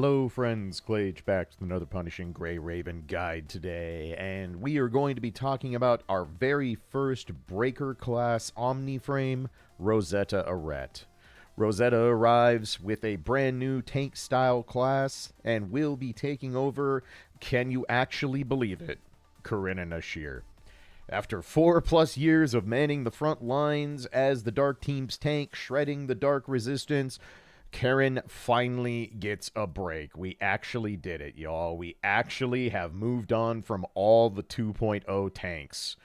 Hello friends, Clage back with another Punishing Grey Raven guide today, and we are going to be talking about our very first Breaker class Omniframe, Rosetta Arete. Rosetta arrives with a brand new tank style class and will be taking over, can you actually believe it, Corinna Nashir. After 4+ years of manning the front lines as the Dark Team's tank, shredding the Dark Resistance, Karen finally gets a break. We actually did it, y'all. We actually have moved on from all the 2.0 tanks.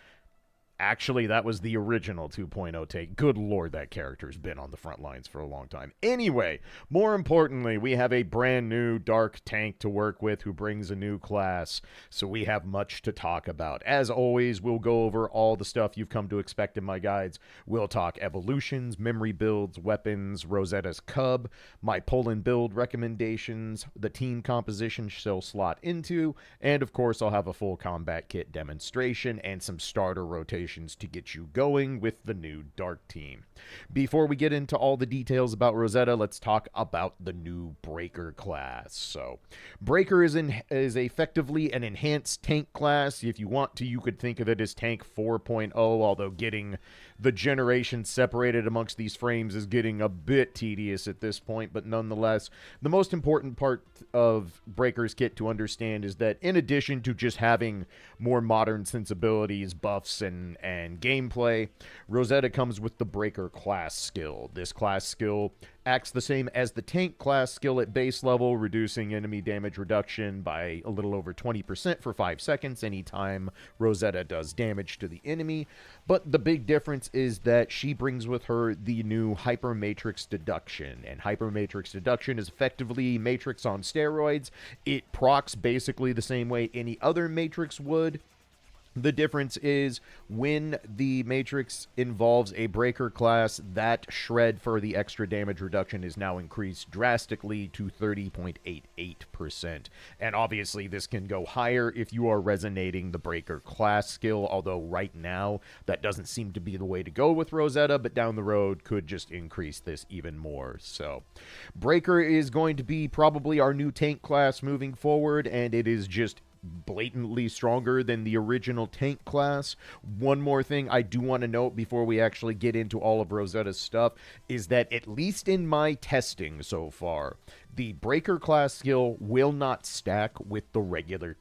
Actually, that was the original 2.0 tank. Good lord, that character's been on the front lines for a long time. Anyway, more importantly, we have a brand new dark tank to work with who brings a new class, so we have much to talk about. As always, we'll go over all the stuff you've come to expect in my guides. We'll talk evolutions, memory builds, weapons, Rosetta's Cub, my Poland build recommendations, the team composition she'll slot into, and of course I'll have a full combat kit demonstration and some starter rotations to get you going with the new Dark Team. Before we get into all the details about Rosetta, let's talk about the new Breaker class. So, Breaker is effectively an enhanced tank class. If you want to, you could think of it as Tank 4.0, although getting the generation separated amongst these frames is getting a bit tedious at this point, but nonetheless, the most important part of Breaker's kit to understand is that in addition to just having more modern sensibilities, buffs, and gameplay, Rosetta comes with the Breaker class skill. This class skill acts the same as the tank class skill at base level, reducing enemy damage reduction by a little over 20% for 5 seconds anytime Rosetta does damage to the enemy. But the big difference is that she brings with her the new Hyper Matrix Deduction, and Hyper Matrix Deduction is effectively Matrix on steroids. It procs basically the same way any other Matrix would. The difference is when the Matrix involves a Breaker class, that shred for the extra damage reduction is now increased drastically to 30.88%. And obviously this can go higher if you are resonating the Breaker class skill, although right now that doesn't seem to be the way to go with Rosetta, but down the road could just increase this even more. So Breaker is going to be probably our new tank class moving forward, and it is just blatantly stronger than the original tank class. One more thing I do want to note before we actually get into all of Rosetta's stuff is that at least in my testing so far, the Breaker class skill will not stack with the regular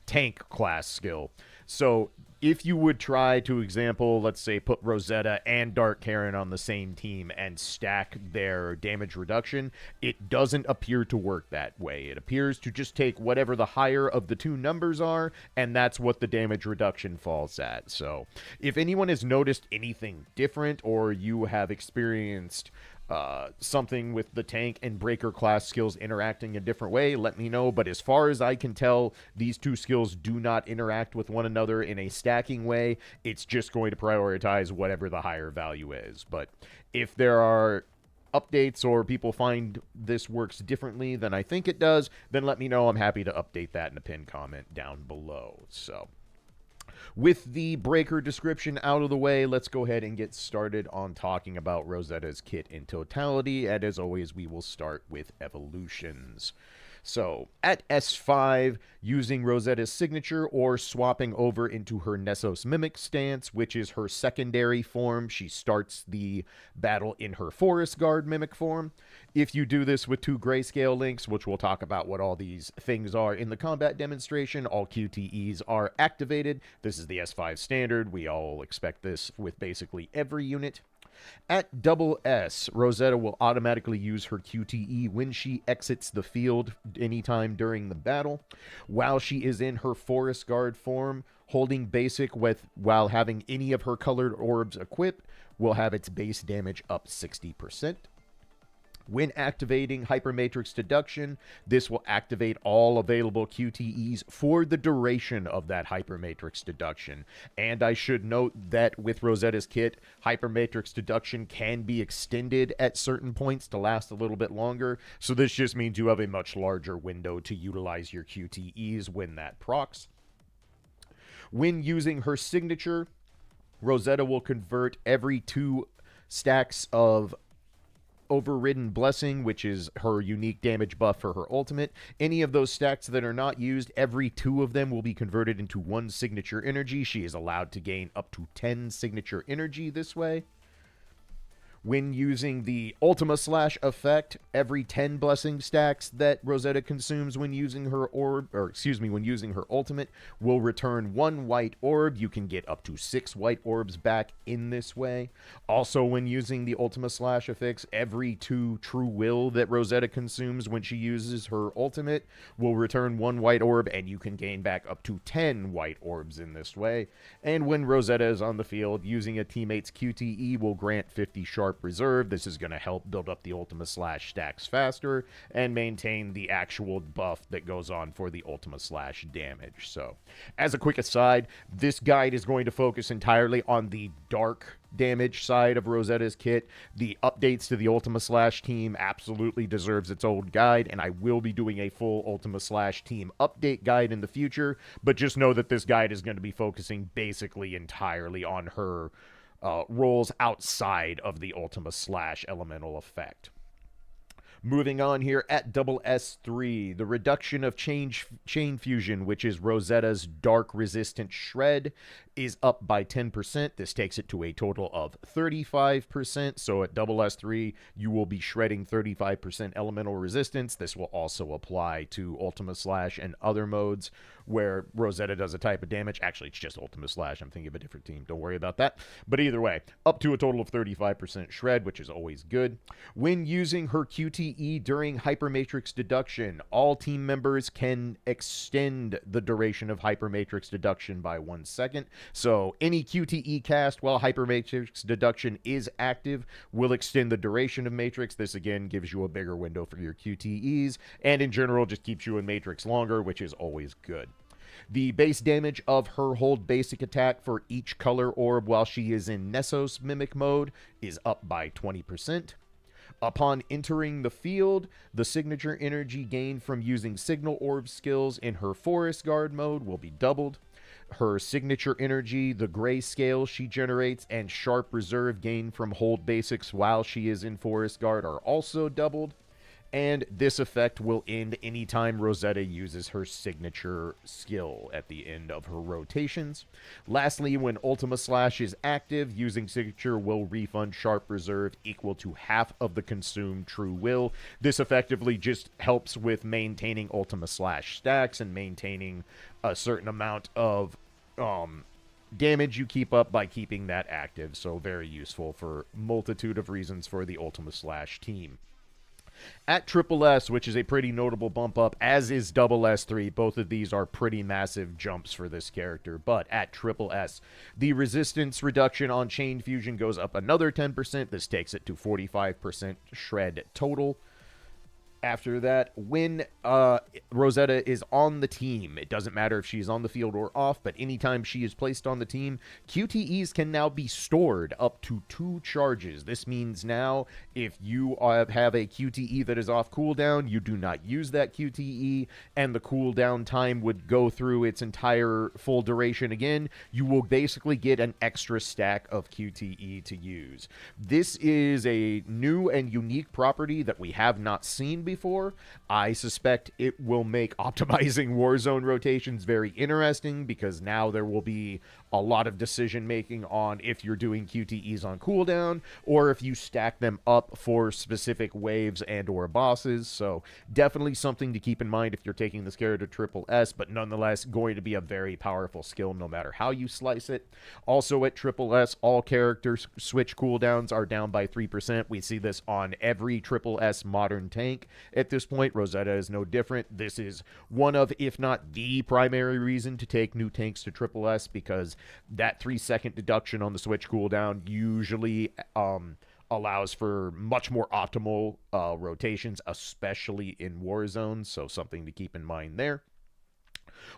tank class skill. So if you would try to, example, let's say put Rosetta and Dark Karen on the same team and stack their damage reduction, it doesn't appear to work that way. It appears to just take whatever the higher of the two numbers are, and that's what the damage reduction falls at. So if anyone has noticed anything different, or you have experienced something with the tank and Breaker class skills interacting a different way, let me know. But as far as I can tell, these two skills do not interact with one another in a stacking way. It's just going to prioritize whatever the higher value is. But if there are updates or people find this works differently than I think it does, then let me know. I'm happy to update that in a pinned comment down below. So with the Breaker description out of the way, let's go ahead and get started on talking about Rosetta's kit in totality, and as always, we will start with evolutions. So, at S5, using Rosetta's signature or swapping over into her Nessos Mimic stance, which is her secondary form, she starts the battle in her Forest Guard Mimic form. If you do this with 2 grayscale links, which we'll talk about what all these things are in the combat demonstration, all QTEs are activated. This is the S5 standard. We all expect this with basically every unit. At double S, Rosetta will automatically use her QTE when she exits the field anytime during the battle. While she is in her Forest Guard form, holding basic while having any of her colored orbs equipped will have its base damage up 60%. When activating Hypermatrix Deduction, this will activate all available QTEs for the duration of that Hypermatrix Deduction. And I should note that with Rosetta's kit, Hypermatrix Deduction can be extended at certain points to last a little bit longer, so this just means you have a much larger window to utilize your QTEs when that procs. When using her signature, Rosetta will convert every 2 stacks of Overridden Blessing, which is her unique damage buff for her ultimate. Any of those stacks that are not used, every 2 of them will be converted into 1 signature energy. She is allowed to gain up to 10 signature energy this way. When using the Ultima Slash effect, every 10 blessing stacks that Rosetta consumes when using her when using her ultimate will return 1 white orb. You can get up to 6 white orbs back in this way. Also, when using the Ultima Slash effects, every 2 True Will that Rosetta consumes when she uses her ultimate will return 1 white orb, and you can gain back up to 10 white orbs in this way. And when Rosetta is on the field, using a teammate's QTE will grant 50 sharp reserve. This is going to help build up the Ultima Slash stacks faster and maintain the actual buff that goes on for the Ultima Slash damage. So, as a quick aside, this guide is going to focus entirely on the dark damage side of Rosetta's kit. The updates to the Ultima Slash team absolutely deserves its own guide, and I will be doing a full Ultima Slash team update guide in the future, but just know that this guide is going to be focusing basically entirely on her roles outside of the Ultima Slash elemental effect. Moving on here at SS3, the reduction of chain fusion, which is Rosetta's dark resistant shred, is up by 10%. This takes it to a total of 35%. So at SS3, you will be shredding 35% elemental resistance. This will also apply to Ultima Slash and other modes where Rosetta does a type of damage. Actually, it's just Ultima Slash. I'm thinking of a different team. Don't worry about that. But either way, up to a total of 35% shred, which is always good. When using her QTE during Hypermatrix deduction, all team members can extend the duration of Hypermatrix deduction by 1 second. So any QTE cast while Hypermatrix deduction is active will extend the duration of Matrix. This again gives you a bigger window for your QTEs, and in general just keeps you in Matrix longer, which is always good. The base damage of her hold basic attack for each color orb while she is in Nessos Mimic mode is up by 20%. Upon entering the field, the signature energy gained from using Signal Orb skills in her Forest Guard mode will be doubled. Her signature energy, the grayscale she generates, and Sharp Reserve gained from hold basics while she is in Forest Guard are also doubled. And this effect will end anytime Rosetta uses her signature skill at the end of her rotations. Lastly, when Ultima Slash is active, using signature will refund Sharp Reserve equal to half of the consumed True Will. This effectively just helps with maintaining Ultima Slash stacks and maintaining a certain amount of damage you keep up by keeping that active. So very useful for multitude of reasons for the Ultima Slash team. At SS, which is a pretty notable bump up, as is SS3, both of these are pretty massive jumps for this character, but at SS, the resistance reduction on chain fusion goes up another 10%. This takes it to 45% shred total. After that, when Rosetta is on the team, it doesn't matter if she's on the field or off, but anytime she is placed on the team, QTEs can now be stored up to 2 charges. This means now, if you have a QTE that is off cooldown, you do not use that QTE, and the cooldown time would go through its entire full duration again. You will basically get an extra stack of QTE to use. This is a new and unique property that we have not seen before. I suspect it will make optimizing Warzone rotations very interesting, because now there will be a lot of decision making on if you're doing QTEs on cooldown or if you stack them up for specific waves and or bosses. So definitely something to keep in mind if you're taking this character to SS, but nonetheless going to be a very powerful skill no matter how you slice it. Also at SS, all character switch cooldowns are down by 3%. We see this on every SS modern tank. At this point, Rosetta is no different. This is one of, if not the primary reason to take new tanks to SS, because that 3-second deduction on the switch cooldown usually allows for much more optimal rotations, especially in Warzone, so something to keep in mind there.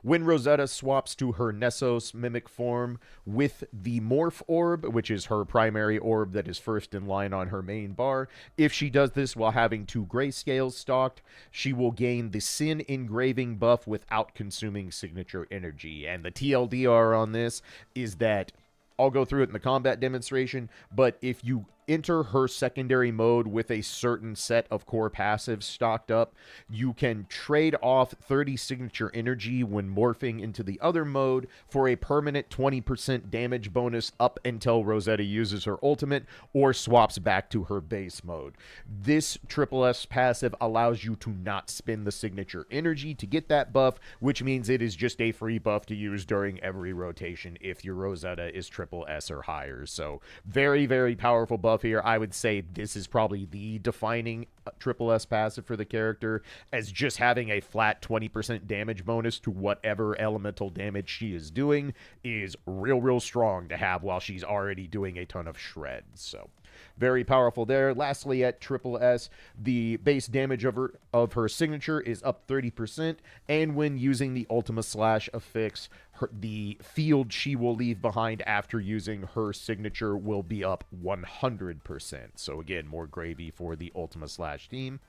When Rosetta swaps to her Nessos Mimic form with the Morph Orb, which is her primary orb that is first in line on her main bar, if she does this while having 2 grayscales stocked, she will gain the Sin Engraving buff without consuming signature energy. And the TLDR on this is that I'll go through it in the combat demonstration, but if you enter her secondary mode with a certain set of core passives stocked up, you can trade off 30 signature energy when morphing into the other mode for a permanent 20% damage bonus up until Rosetta uses her ultimate or swaps back to her base mode. This SSS passive allows you to not spend the signature energy to get that buff, which means it is just a free buff to use during every rotation if your Rosetta is SSS or higher. So very, very powerful buff here. I would say this is probably the defining SSS passive for the character, as just having a flat 20% damage bonus to whatever elemental damage she is doing is real strong to have while she's already doing a ton of shreds. So very powerful there. Lastly, at SSS, the base damage of her signature is up 30%, and when using the Ultima Slash affix, the field she will leave behind after using her signature will be up 100%. So again, more gravy for the Ultima Slash team.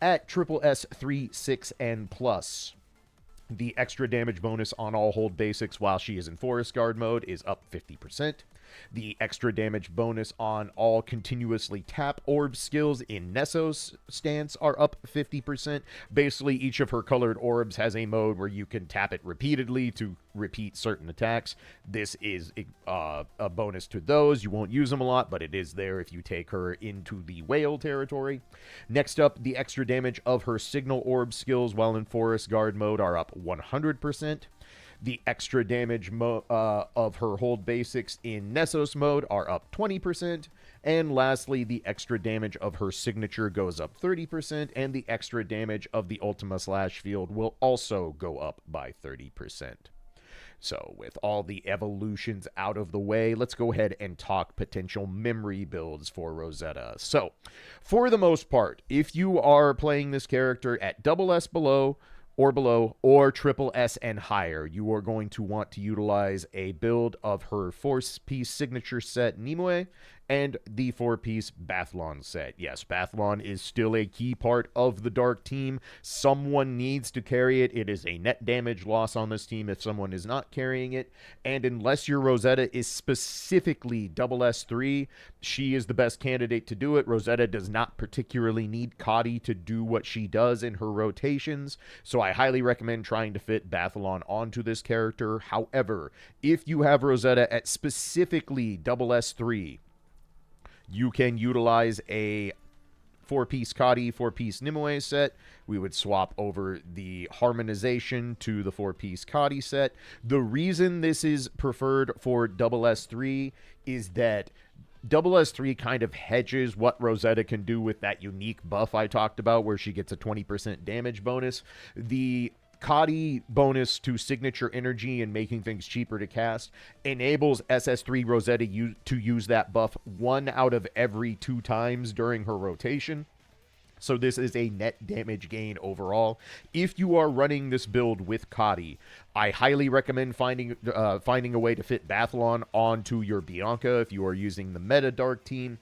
At SSS 3, 6, and plus, the extra damage bonus on all hold basics while she is in Forest Guard mode is up 50%. The extra damage bonus on all continuously tap orb skills in Nessos stance are up 50%. Basically, each of her colored orbs has a mode where you can tap it repeatedly to repeat certain attacks. This is a bonus to those. You won't use them a lot, but it is there if you take her into the whale territory. Next up, the extra damage of her signal orb skills while in Forest Guard mode are up 100%. The extra damage of her hold basics in Nessos mode are up 20%. And lastly, the extra damage of her signature goes up 30%, and the extra damage of the Ultima Slash field will also go up by 30%. So with all the evolutions out of the way, let's go ahead and talk potential memory builds for Rosetta. So for the most part, if you are playing this character at SS below, or SSS and higher, you are going to want to utilize a build of her 4-piece signature set Nimue and the 4-piece Bathlon set. Yes, Bathlon is still a key part of the Dark team. Someone needs to carry it. It is a net damage loss on this team if someone is not carrying it. And unless your Rosetta is specifically SS3, she is the best candidate to do it. Rosetta does not particularly need Kadi to do what she does in her rotations, so I highly recommend trying to fit Bathlon onto this character. However, if you have Rosetta at specifically SS3, you can utilize a 4-piece Kadi, 4-piece Nimue set. We would swap over the harmonization to the 4-piece Kadi set. The reason this is preferred for SS3 is that SS3 kind of hedges what Rosetta can do with that unique buff I talked about where she gets a 20% damage bonus. The Kadi bonus to signature energy and making things cheaper to cast enables SS3 Rosetta to use that buff 1 out of every 2 times during her rotation. So this is a net damage gain overall. If you are running this build with Kadi, I highly recommend finding a way to fit Bathlon onto your Bianca if you are using the meta Dark team,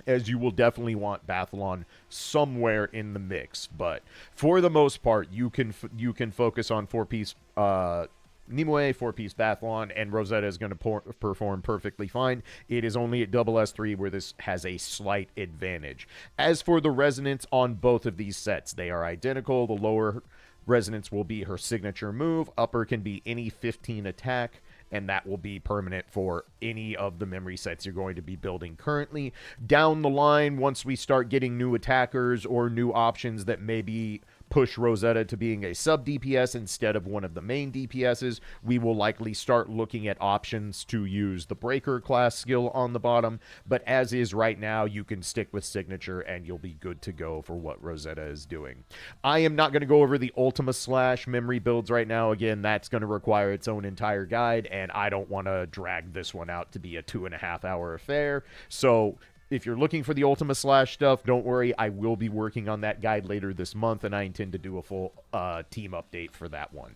as you will definitely want Bathlon somewhere in the mix. But for the most part, you can focus on 4-piece Nimue, 4-piece Bathlon, and Rosetta is going to perform perfectly fine. It is only at SS3 where this has a slight advantage. As for the resonance on both of these sets, they are identical. The lower resonance will be her signature move. Upper can be any 15 attack, and that will be permanent for any of the memory sets you're going to be building currently. Down the line, once we start getting new attackers or new options that maybe push Rosetta to being a sub-DPS instead of one of the main DPSs, we will likely start looking at options to use the Breaker class skill on the bottom, but as is right now, you can stick with Signature and you'll be good to go for what Rosetta is doing. I am not going to go over the Ultima Slash memory builds right now. Again, that's going to require its own entire guide, and I don't want to drag this one out to be a 2.5-hour affair, so if you're looking for the Ultima Slash stuff, don't worry. I will be working on that guide later this month, and I intend to do a full team update for that one.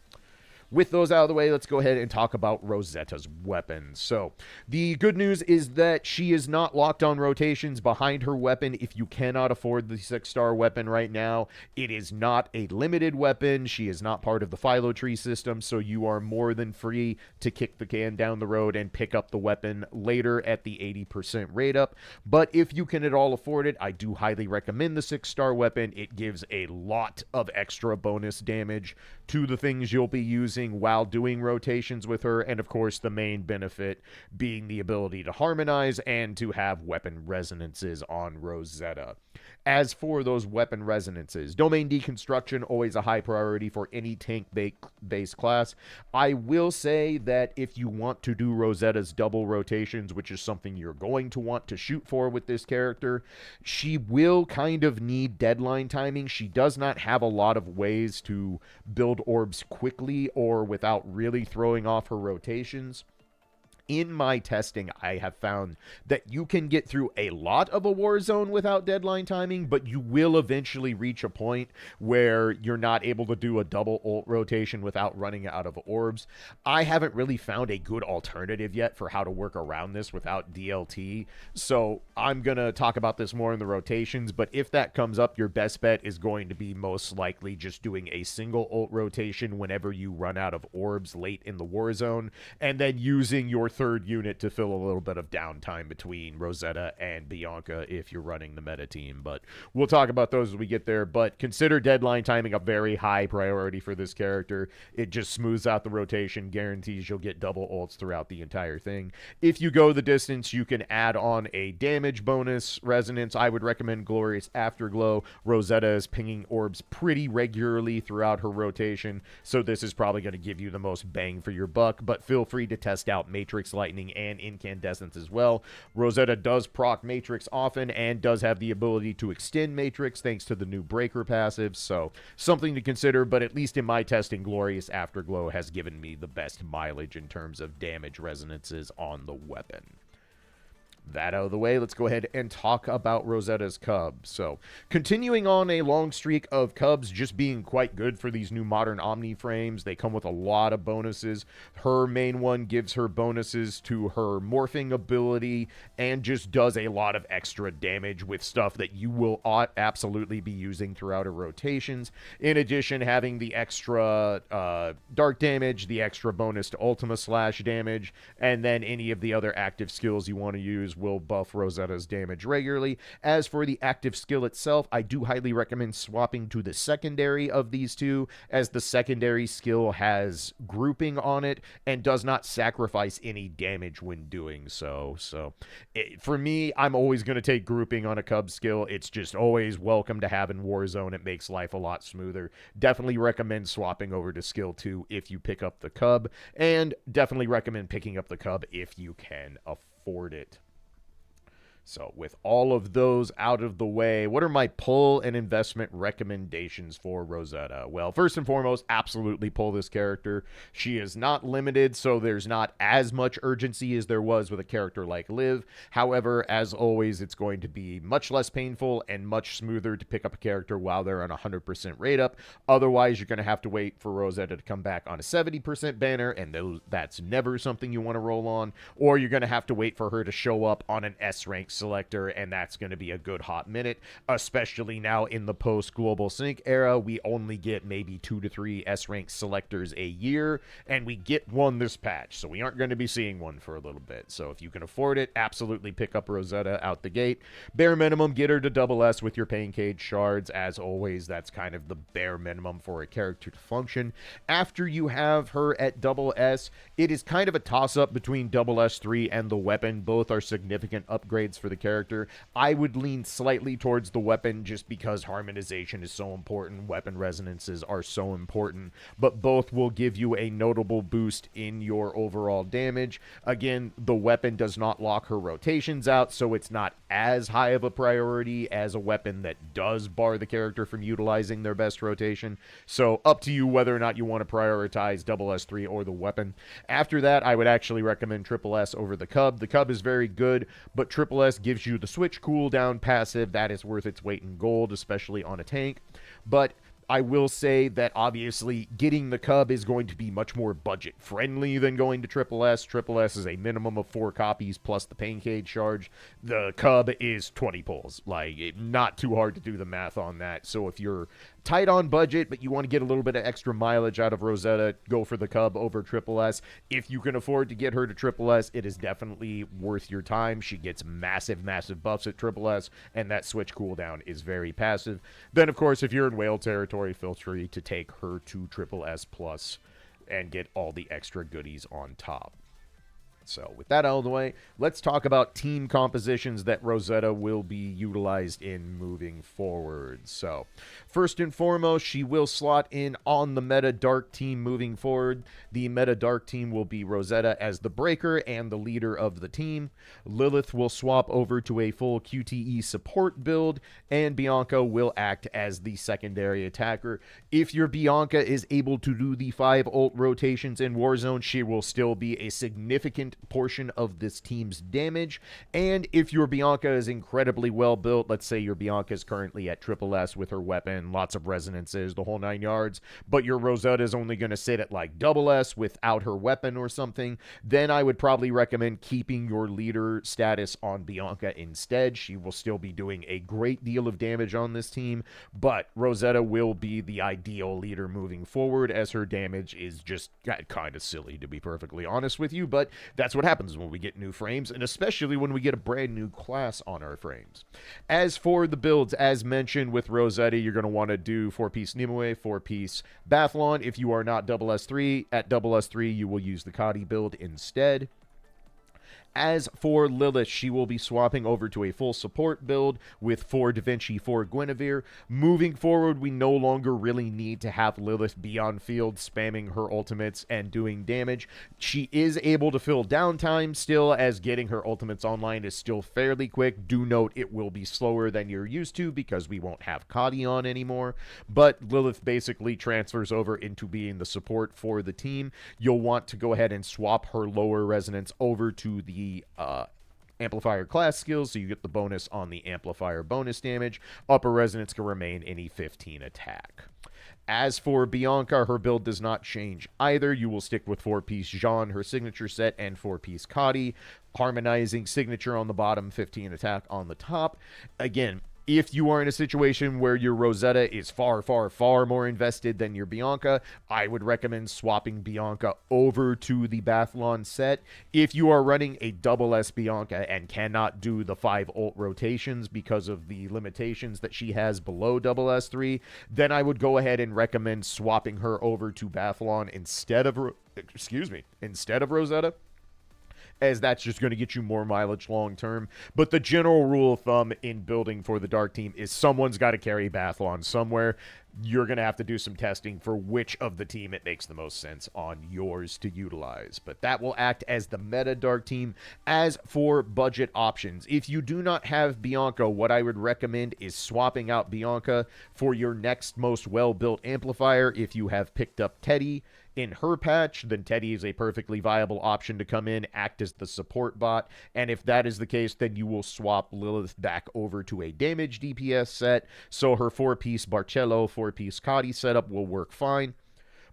with those out of the way, let's go ahead and talk about Rosetta's weapons. So, the good news is that she is not locked on rotations behind her weapon if you cannot afford the 6-star weapon right now. It is not a limited weapon. She is not part of the Philo tree system, so you are more than free to kick the can down the road and pick up the weapon later at the 80% rate up. But if you can at all afford it, I do highly recommend the 6-star weapon. It gives a lot of extra bonus damage to the things you'll be using while doing rotations with her, and of course the main benefit being the ability to harmonize and to have weapon resonances on Rosetta. As for those weapon resonances, domain deconstruction, always a high priority for any tank-based class. I will say that if you want to do Rosetta's double rotations, which is something you're going to want to shoot for with this character, she will kind of need deadline timing. She does not have a lot of ways to build orbs quickly or without really throwing off her rotations. In my testing, I have found that you can get through a lot of a war zone without deadline timing, but you will eventually reach a point where you're not able to do a double ult rotation without running out of orbs. I haven't really found a good alternative yet for how to work around this without DLT, so I'm going to talk about this more in the rotations, but if that comes up, your best bet is going to be most likely just doing a single ult rotation whenever you run out of orbs late in the war zone, and then using your third unit to fill a little bit of downtime between Rosetta and Bianca if you're running the meta team. But we'll talk about those as we get there. But consider deadline timing a very high priority for this character. It just smooths out the rotation, guarantees you'll get double ults throughout the entire thing. If you go the distance, you can add on a damage bonus resonance. I would recommend Glorious Afterglow. Rosetta is pinging orbs pretty regularly throughout her rotation, so this is probably going to give you the most bang for your buck, but feel free to test out Matrix Lightning and Incandescence as well. Rosetta does proc Matrix often and does have the ability to extend Matrix thanks to the new Breaker passive, so something to consider, but at least in my testing, Glorious Afterglow has given me the best mileage in terms of damage resonances on the weapon. That out of the way, let's go ahead and talk about Rosetta's Cub. So, continuing on a long streak of Cubs just being quite good for these new modern Omni frames. They come with a lot of bonuses. Her main one gives her bonuses to her morphing ability and just does a lot of extra damage with stuff that you will absolutely be using throughout her rotations. In addition, having the extra dark damage, the extra bonus to Ultima Slash damage, and then any of the other active skills you want to use will buff Rosetta's damage regularly. As for the active skill itself, I do highly recommend swapping to the secondary of these two, as the secondary skill has grouping on it and does not sacrifice any damage when doing so. For me, I'm always going to take grouping on a Cub skill. It's just always welcome to have in Warzone. It makes life a lot smoother. Definitely recommend swapping over to skill 2 if you pick up the Cub, and definitely recommend picking up the Cub if you can afford it. So with all of those out of the way, what are my pull and investment recommendations for Rosetta? Well, first and foremost, absolutely pull this character. She is not limited, so there's not as much urgency as there was with a character like Liv. However, as always, it's going to be much less painful and much smoother to pick up a character while they're on 100% rate up. Otherwise, you're going to have to wait for Rosetta to come back on a 70% banner, and that's never something you want to roll on. Or you're going to have to wait for her to show up on an S-rank selector, and that's going to be a good hot minute, especially now in the post-Global Sync era. We only get maybe 2 to 3 S-rank selectors a year, and we get one this patch, so we aren't going to be seeing one for a little bit. So if you can afford it, absolutely pick up Rosetta out the gate. Bare minimum, get her to double S with your Pain Cage shards. As always, that's kind of the bare minimum for a character to function. After you have her at double S, it is kind of a toss-up between double S3 and the weapon. Both are significant upgrades for the character. I would lean slightly towards the weapon just because harmonization is so important, weapon resonances are so important, but both will give you a notable boost in your overall damage. Again, the weapon does not lock her rotations out, so it's not as high of a priority as a weapon that does bar the character from utilizing their best rotation. So up to you whether or not you want to prioritize double S3 or the weapon. After that, I would actually recommend triple S over the Cub. The Cub is very good, but triple S gives you the switch cooldown passive. That is worth its weight in gold, especially on a tank. But I will say that obviously getting the Cub is going to be much more budget friendly than going to Triple S. Triple S is a minimum of 4 copies plus the pain cage charge. The Cub is 20 pulls. Like, not too hard to do the math on that. So if you're tight on budget, but you want to get a little bit of extra mileage out of Rosetta, go for the Cub over Triple S. If you can afford to get her to Triple S, it is definitely worth your time. She gets massive, massive buffs at Triple S, and that switch cooldown is very passive. Then, of course, if you're in whale territory, feel free to take her to Triple S Plus and get all the extra goodies on top. So with that out of the way, let's talk about team compositions that Rosetta will be utilized in moving forward. So first and foremost, she will slot in on the meta dark team moving forward. The meta dark team will be Rosetta as the breaker and the leader of the team. Lilith will swap over to a full QTE support build, and Bianca will act as the secondary attacker. If your Bianca is able to do the 5 ult rotations in Warzone, she will still be a significant portion of this team's damage. And if your Bianca is incredibly well built, let's say your Bianca is currently at Triple S with her weapon, lots of resonances, the whole 9 yards, but your Rosetta is only going to sit at like double S without her weapon or something, then I would probably recommend keeping your leader status on Bianca instead. She will still be doing a great deal of damage on this team, but Rosetta will be the ideal leader moving forward, as her damage is just kind of silly, to be perfectly honest with you, but that's what happens when we get new frames, and especially when we get a brand new class on our frames. As for the builds, as mentioned with Rosetta, you're going to want to do 4-piece Nimue, 4-piece Bathlon. If you are not double S3, at double S3 you will use the Kadi build instead. As for Lilith, she will be swapping over to a full support build with 4 Da Vinci, 4 Guinevere. Moving forward, we no longer really need to have Lilith be on field spamming her ultimates and doing damage. She is able to fill downtime still, as getting her ultimates online is still fairly quick. Do note it will be slower than you're used to because we won't have Kadi on anymore, but Lilith basically transfers over into being the support for the team. You'll want to go ahead and swap her lower resonance over to the amplifier class skills, so you get the bonus on the amplifier bonus damage. Upper resonance can remain any 15 attack. As for Bianca, her build does not change either. You will stick with 4-piece Jean, her signature set, and 4-piece Kadi, harmonizing signature on the bottom, 15 attack on the top. Again, if you are in a situation where your Rosetta is far, far, far more invested than your Bianca, I would recommend swapping Bianca over to the Bathlon set. If you are running a double S Bianca and cannot do the 5 ult rotations because of the limitations that she has below double S3, then I would go ahead and recommend swapping her over to Bathlon instead of Rosetta, as that's just going to get you more mileage long term. But the general rule of thumb in building for the Dark Team is someone's got to carry Bathlon somewhere. You're going to have to do some testing for which of the team it makes the most sense on yours to utilize. But that will act as the meta Dark Team. As for budget options, if you do not have Bianca, what I would recommend is swapping out Bianca for your next most well-built amplifier. If you have picked up Teddy in her patch, then Teddy is a perfectly viable option to come in, act as the support bot, and if that is the case, then you will swap Lilith back over to a damage DPS set, so her 4-piece Barcello, 4-piece Kadi setup will work fine.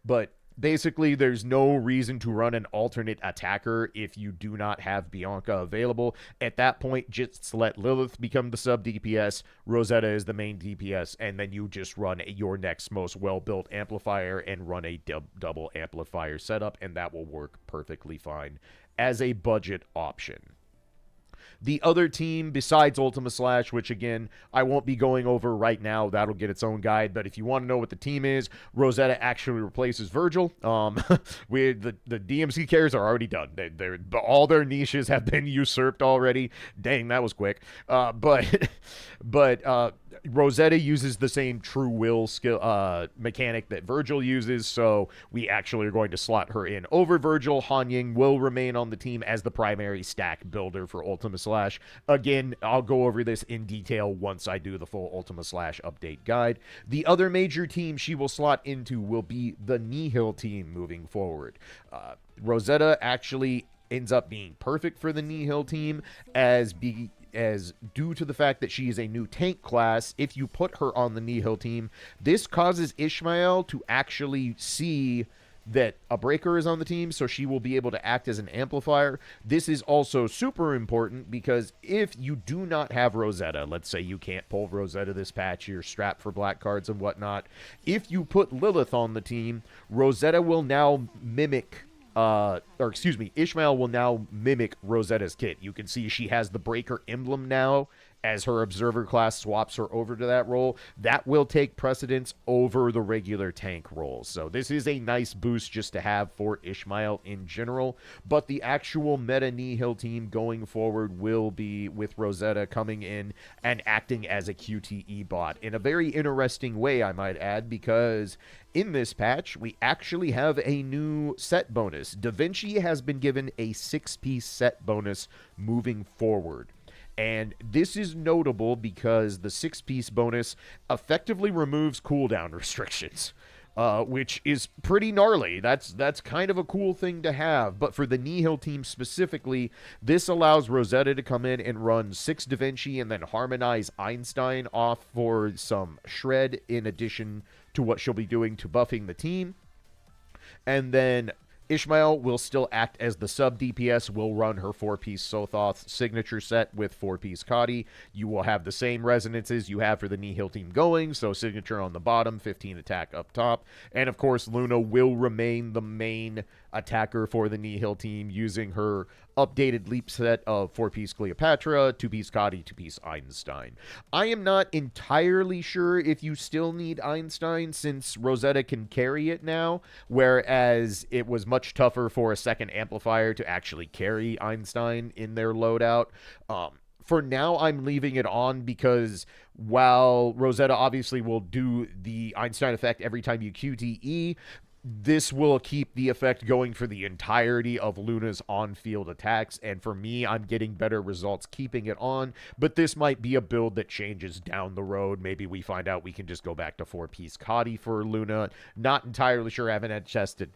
But basically, there's no reason to run an alternate attacker if you do not have Bianca available. At that point, just let Lilith become the sub DPS, Rosetta is the main DPS, and then you just run your next most well-built amplifier and run a double amplifier setup, and that will work perfectly fine as a budget option. The other team, besides Ultima Slash, which again, I won't be going over right now, that'll get its own guide, but if you want to know what the team is, Rosetta actually replaces Virgil. The DMC carries are already done. All their niches have been usurped already. Dang, that was quick. But Rosetta uses the same true will skill mechanic that Virgil uses, so we actually are going to slot her in over Virgil. Han Ying will remain on the team as the primary stack builder for Ultima Slash. Again, I'll go over this in detail once I do the full Ultima Slash update guide. The other major team she will slot into will be the Nihil team moving forward. Rosetta actually ends up being perfect for the Nihil team, as as due to the fact that she is a new tank class, if you put her on the Nihil team, this causes Ishmael to actually see that a breaker is on the team, so she will be able to act as an amplifier. This is also super important because if you do not have Rosetta, let's say you can't pull Rosetta this patch, you're strapped for black cards and whatnot, if you put Lilith on the team, Rosetta will now mimic Ishmael will now mimic Rosetta's kit. You can see she has the breaker emblem now as her observer class swaps her over to that role. That will take precedence over the regular tank role. So this is a nice boost just to have for Ishmael in general, but the actual meta Nihil team going forward will be with Rosetta coming in and acting as a QTE bot in a very interesting way, I might add, because in this patch, we actually have a new set bonus. Da Vinci has been given a 6-piece set bonus moving forward. And this is notable because the 6-piece bonus effectively removes cooldown restrictions, which is pretty gnarly. That's kind of a cool thing to have. But for the Nihil team specifically, this allows Rosetta to come in and run 6 Da Vinci and then harmonize Einstein off for some shred in addition to what she'll be doing to buffing the team. And then Ishmael will still act as the sub DPS, will run her 4-piece Sothoth signature set with 4-piece Kadi. You will have the same resonances you have for the Nihil team going, so signature on the bottom, 15 attack up top. And of course, Luna will remain the main attacker for the Nihil team using her updated leap set of 4-piece Cleopatra, 2-piece Kadi, 2-piece Einstein. I am not entirely sure if you still need Einstein since Rosetta can carry it now, whereas it was much tougher for a second amplifier to actually carry Einstein in their loadout. For now, I'm leaving it on because while Rosetta obviously will do the Einstein effect every time you QTE, this will keep the effect going for the entirety of Luna's on-field attacks, and for me, I'm getting better results keeping it on, but this might be a build that changes down the road. Maybe we find out we can just go back to 4-piece Kadi for Luna. Not entirely sure. I haven't had a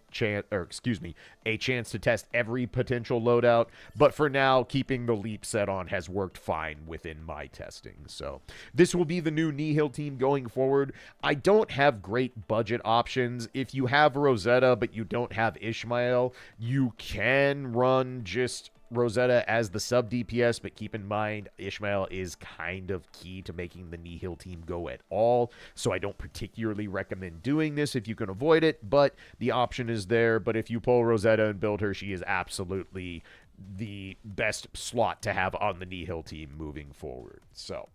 chance to test every potential loadout, but for now, keeping the leap set on has worked fine within my testing. So this will be the new Nihil team going forward. I don't have great budget options. If you have Rosetta but you don't have Ishmael, you can run just Rosetta as the sub DPS, but keep in mind Ishmael is kind of key to making the Nihil team go at all, so I don't particularly recommend doing this if you can avoid it, but the option is there. But if you pull Rosetta and build her, she is absolutely the best slot to have on the Nihil team moving forward. So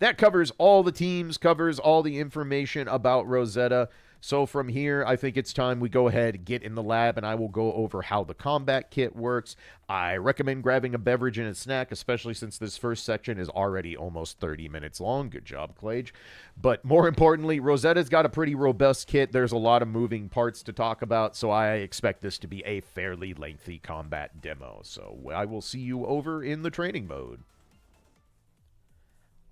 that covers all the teams, covers all the information about Rosetta. So from here, I think it's time we go ahead, get in the lab, and I will go over how the combat kit works. I recommend grabbing a beverage and a snack, especially since this first section is already almost 30 minutes long. Good job, Clage. But more importantly, Rosetta's got a pretty robust kit. There's a lot of moving parts to talk about, so I expect this to be a fairly lengthy combat demo. So I will see you over in the training mode.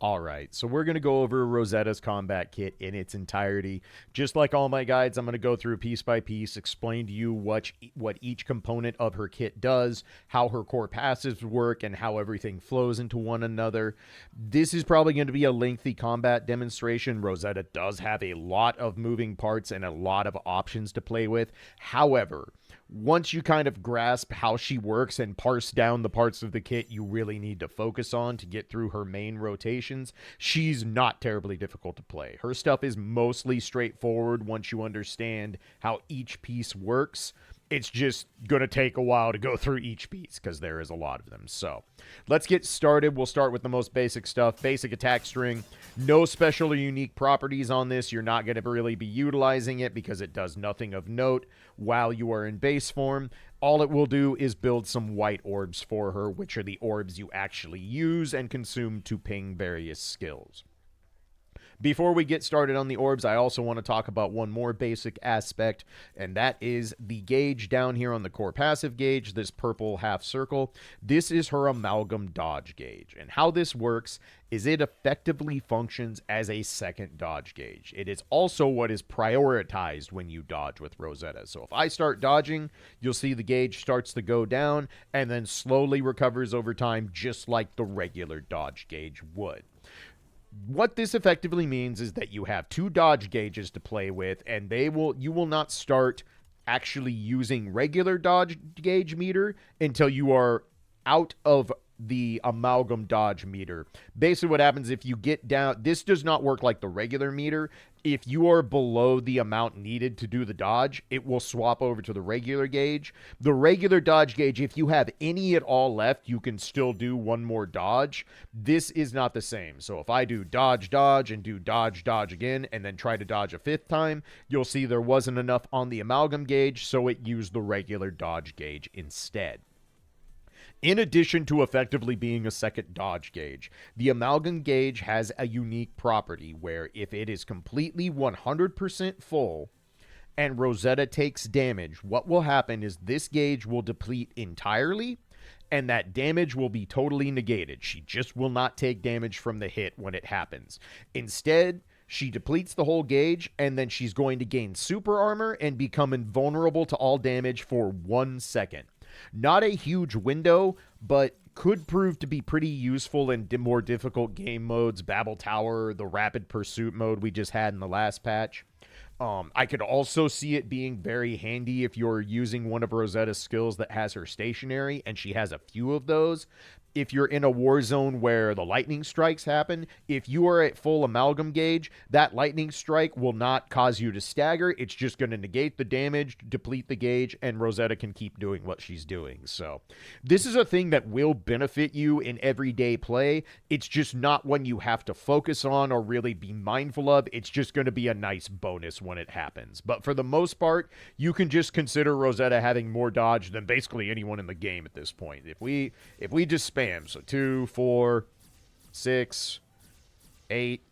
Alright, so we're going to go over Rosetta's combat kit in its entirety. Just like all my guides, I'm going to go through piece by piece, explain to you what each component of her kit does, how her core passives work, and how everything flows into one another. This is probably going to be a lengthy combat demonstration. Rosetta does have a lot of moving parts and a lot of options to play with. However, once you kind of grasp how she works and parse down the parts of the kit you really need to focus on to get through her main rotations, she's not terribly difficult to play. Her stuff is mostly straightforward once you understand how each piece works. It's just going to take a while to go through each piece because there is a lot of them. So let's get started. We'll start with the most basic stuff. Basic attack string. No special or unique properties on this. You're not going to really be utilizing it because it does nothing of note while you are in base form. All it will do is build some white orbs for her, which are the orbs you actually use and consume to ping various skills. Before we get started on the orbs, I also want to talk about one more basic aspect, and that is the gauge down here on the core passive gauge, this purple half circle. This is her amalgam dodge gauge, and how this works is it effectively functions as a second dodge gauge. It is also what is prioritized when you dodge with Rosetta. So if I start dodging, you'll see the gauge starts to go down and then slowly recovers over time, just like the regular dodge gauge would. What this effectively means is that you have two dodge gauges to play with, and you will not start actually using regular dodge gauge meter until you are out of the amalgam dodge meter. Basically what happens if you get down, this does not work like the regular meter. If you are below the amount needed to do the dodge, it will swap over to the regular gauge. The regular dodge gauge, if you have any at all left, you can still do one more dodge. This is not the same. So if I do dodge, dodge, and do dodge, dodge again, and then try to dodge a fifth time, you'll see there wasn't enough on the amalgam gauge, so it used the regular dodge gauge instead. In addition to effectively being a second dodge gauge, the amalgam gauge has a unique property where if it is completely 100% full and Rosetta takes damage, what will happen is this gauge will deplete entirely and that damage will be totally negated. She just will not take damage from the hit when it happens. Instead, she depletes the whole gauge, and then she's going to gain super armor and become invulnerable to all damage for 1 second. Not a huge window, but could prove to be pretty useful in more difficult game modes, Babel Tower, the Rapid Pursuit mode we just had in the last patch. I could also see it being very handy if you're using one of Rosetta's skills that has her stationary, and she has a few of those. If you're in a war zone where the lightning strikes happen, if you are at full amalgam gauge, that lightning strike will not cause you to stagger. It's just going to negate the damage, deplete the gauge, and Rosetta can keep doing what she's doing. So this is a thing that will benefit you in everyday play. It's just not one you have to focus on or really be mindful of. It's just going to be a nice bonus when it happens. But for the most part, you can just consider Rosetta having more dodge than basically anyone in the game at this point. If we just spam, so 2, 4, 6, 8,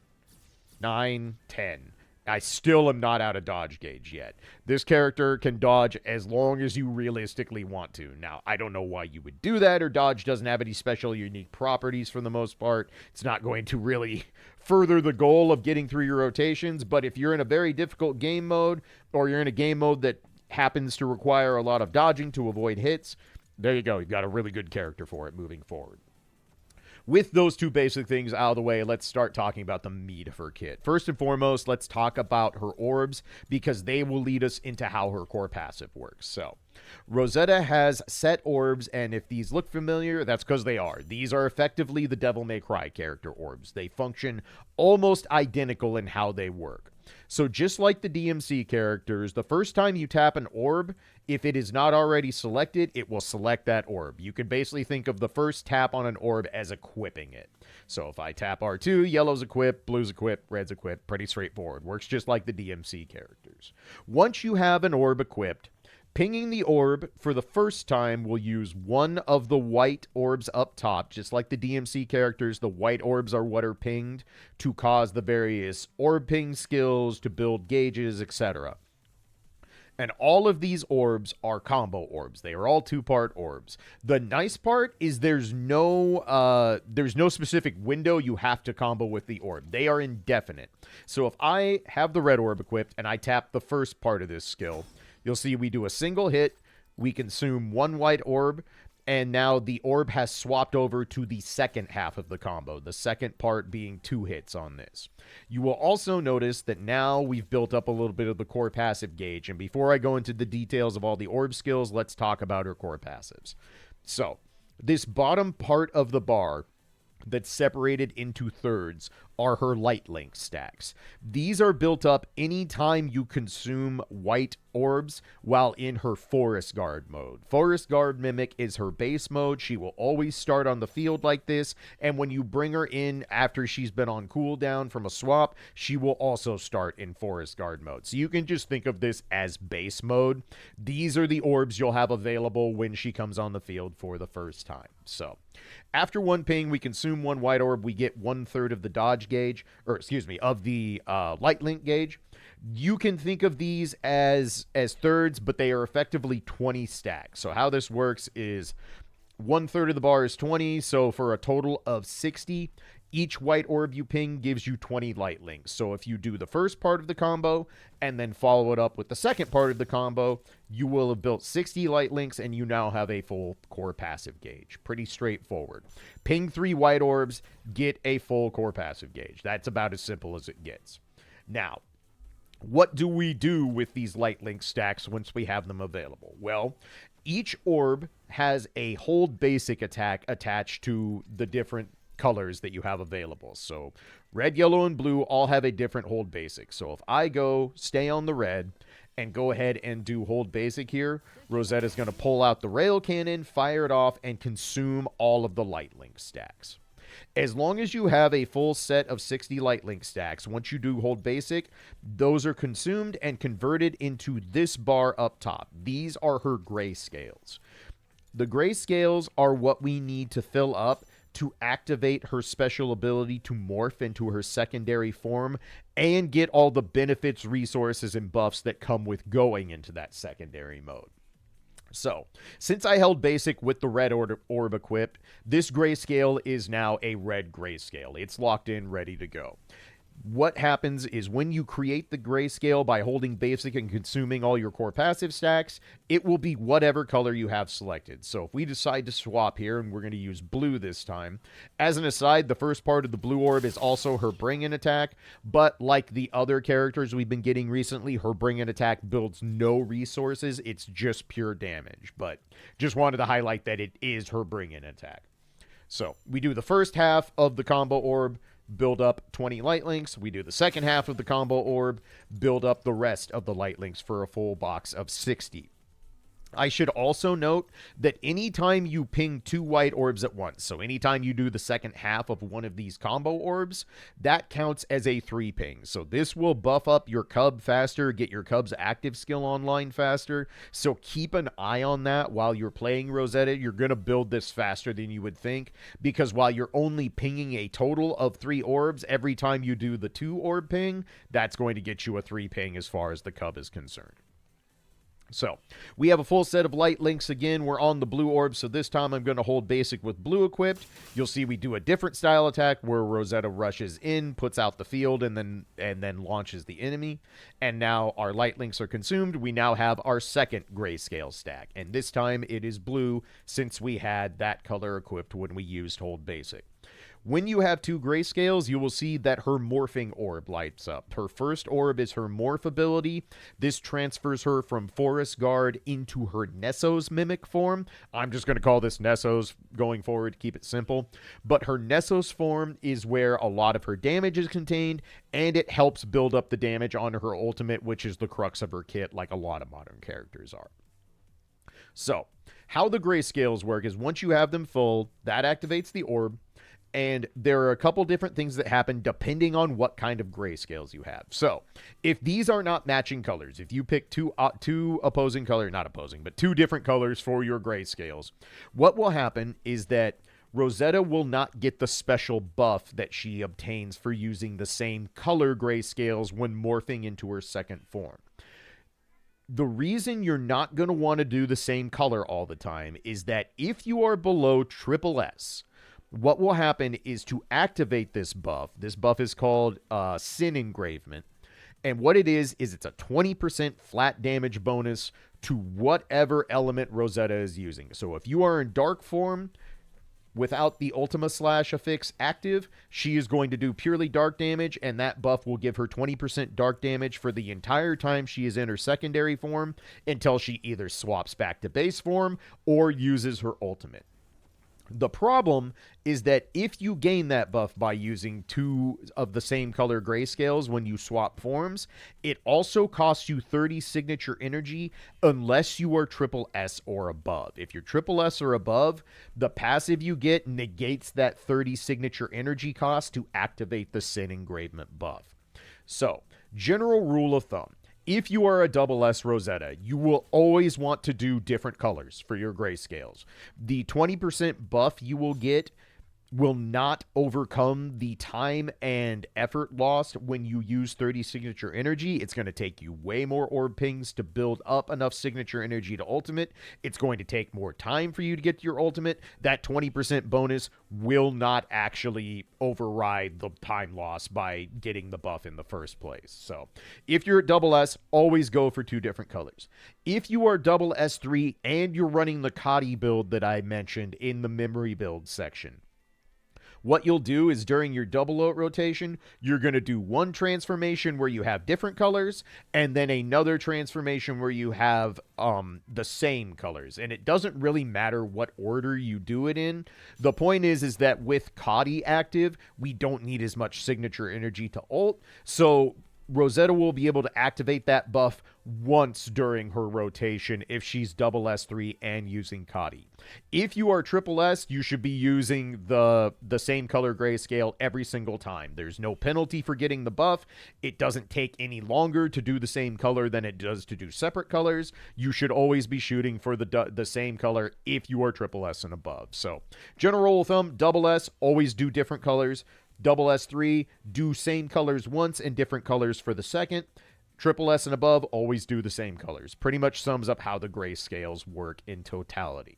9, 10. I still am not out of dodge gauge yet. This character can dodge as long as you realistically want to. Now, I don't know why you would do that, or dodge doesn't have any special unique properties for the most part. It's not going to really further the goal of getting through your rotations, but if you're in a very difficult game mode, or you're in a game mode that happens to require a lot of dodging to avoid hits, there you go. You've got a really good character for it moving forward. With those two basic things out of the way, let's start talking about the meat of her kit. First and foremost, let's talk about her orbs, because they will lead us into how her core passive works. So, Rosetta has set orbs, and if these look familiar, that's because they are. These are effectively the Devil May Cry character orbs. They function almost identical in how they work. So just like the DMC characters, the first time you tap an orb, if it is not already selected, it will select that orb. You can basically think of the first tap on an orb as equipping it. So if I tap R2, yellow's equipped, blue's equipped, red's equipped. Pretty straightforward. Works just like the DMC characters. Once you have an orb equipped, pinging the orb for the first time will use one of the white orbs up top. Just like the DMC characters, the white orbs are what are pinged to cause the various orb ping skills, to build gauges, etc. And all of these orbs are combo orbs. They are all two-part orbs. The nice part is there's no specific window you have to combo with the orb. They are indefinite. So if I have the red orb equipped and I tap the first part of this skill, you'll see we do a single hit, we consume one white orb, and now the orb has swapped over to the second half of the combo, the second part being 2 hits on this. You will also notice that now we've built up a little bit of the core passive gauge, and before I go into the details of all the orb skills, let's talk about her core passives. So, this bottom part of the bar that's separated into thirds are her light link stacks. These are built up anytime you consume white orbs while in her Forest Guard mode. Forest Guard Mimic is her base mode. She will always start on the field like this, and when you bring her in after she's been on cooldown from a swap, she will also start in Forest Guard mode. So you can just think of this as base mode. These are the orbs you'll have available when she comes on the field for the first time. So, after one ping, we consume one white orb, we get 1/3 of the dodge gauge, or excuse me, of the light link gauge. You can think of these as thirds, but they are effectively 20 stacks. So how this works is 1/3 of the bar is 20, so for a total of 60, each white orb you ping gives you 20 light links. So if you do the first part of the combo and then follow it up with the second part of the combo, you will have built 60 light links and you now have a full core passive gauge. Pretty straightforward. Ping 3 white orbs, get a full core passive gauge. That's about as simple as it gets. Now, what do we do with these light link stacks once we have them available? Well, each orb has a hold basic attack attached to the different colors that you have available. So red, yellow, and blue all have a different hold basic. So if I go stay on the red and go ahead and do hold basic here, Rosetta's going to pull out the rail cannon, fire it off, and consume all of the light link stacks. As long as you have a full set of 60 light link stacks, once you do hold basic, those are consumed and converted into this bar up top. These are her gray scales. The gray scales are what we need to fill up to activate her special ability to morph into her secondary form and get all the benefits, resources, and buffs that come with going into that secondary mode. So, since I held basic with the red orb equipped, this grayscale is now a red grayscale. It's locked in, ready to go. What happens is when you create the grayscale by holding basic and consuming all your core passive stacks, it will be whatever color you have selected. So if we decide to swap here, and we're going to use blue this time, as an aside, the first part of the blue orb is also her bring-in attack, but like the other characters we've been getting recently, her bring-in attack builds no resources. It's just pure damage, but just wanted to highlight that it is her bring-in attack. So we do the first half of the combo orb, build up 20 light links. We do the second half of the combo orb, build up the rest of the light links for a full box of 60. I should also note that anytime you ping 2 white orbs at once, so anytime you do the second half of one of these combo orbs, that counts as a 3 ping. So this will buff up your cub faster, get your cub's active skill online faster. So keep an eye on that while you're playing Rosetta. You're going to build this faster than you would think, because while you're only pinging a total of 3 orbs, every time you do the 2 orb ping, that's going to get you a 3 ping as far as the cub is concerned. So, we have a full set of light links again. We're on the blue orb, so this time I'm going to hold basic with blue equipped. You'll see we do a different style attack where Rosetta rushes in, puts out the field, and then launches the enemy. And now our light links are consumed. We now have our second grayscale stack, and this time it is blue since we had that color equipped when we used hold basic. When you have 2 grayscales, you will see that her morphing orb lights up. Her first orb is her morph ability. This transfers her from Forest Guard into her Nessos mimic form. I'm just going to call this Nessos going forward to keep it simple. But her Nessos form is where a lot of her damage is contained, and it helps build up the damage on her ultimate, which is the crux of her kit, like a lot of modern characters are. So, how the grayscales work is once you have them full, that activates the orb. And there are a couple different things that happen depending on what kind of grayscales you have. So, if these are not matching colors, if you pick two opposing color, not opposing, but 2 different colors for your grayscales, what will happen is that Rosetta will not get the special buff that she obtains for using the same color grayscales when morphing into her second form. The reason you're not going to want to do the same color all the time is that if you are below SSS, what will happen is to activate this buff is called Sin Engravement. And what it is it's a 20% flat damage bonus to whatever element Rosetta is using. So if you are in dark form without the Ultima Slash affix active, she is going to do purely dark damage, and that buff will give her 20% dark damage for the entire time she is in her secondary form until she either swaps back to base form or uses her ultimate. The problem is that if you gain that buff by using 2 of the same color grayscales when you swap forms, it also costs you 30 signature energy unless you are SSS or above. If you're SSS or above, the passive you get negates that 30 signature energy cost to activate the Sin Engravement buff. So, general rule of thumb. If you are a SS Rosetta, you will always want to do different colors for your grayscales. The 20% buff you will get will not overcome the time and effort lost when you use 30 signature energy. It's going to take you way more orb pings to build up enough signature energy to ultimate. It's going to take more time for you to get to your ultimate. That 20% bonus will not actually override the time loss by getting the buff in the first place. So if you're at double S, always go for 2 different colors. If you are double S3 and you're running the Kadi build that I mentioned in the memory build section, what you'll do is during your double out rotation, you're going to do one transformation where you have different colors and then another transformation where you have the same colors. And it doesn't really matter what order you do it in. The point is that with Kadi active, we don't need as much signature energy to ult. So Rosetta will be able to activate that buff once during her rotation if she's double S3 and using Kadi. If you are triple S, you should be using the same color grayscale every single time. There's no penalty for getting the buff. It doesn't take any longer to do the same color than it does to do separate colors. You should always be shooting for the same color if you are triple S and above. So general rule of thumb, double S, always do different colors. Double S3, do same colors once and different colors for the second. Triple S and above, always do the same colors. Pretty much sums up how the grayscales work in totality.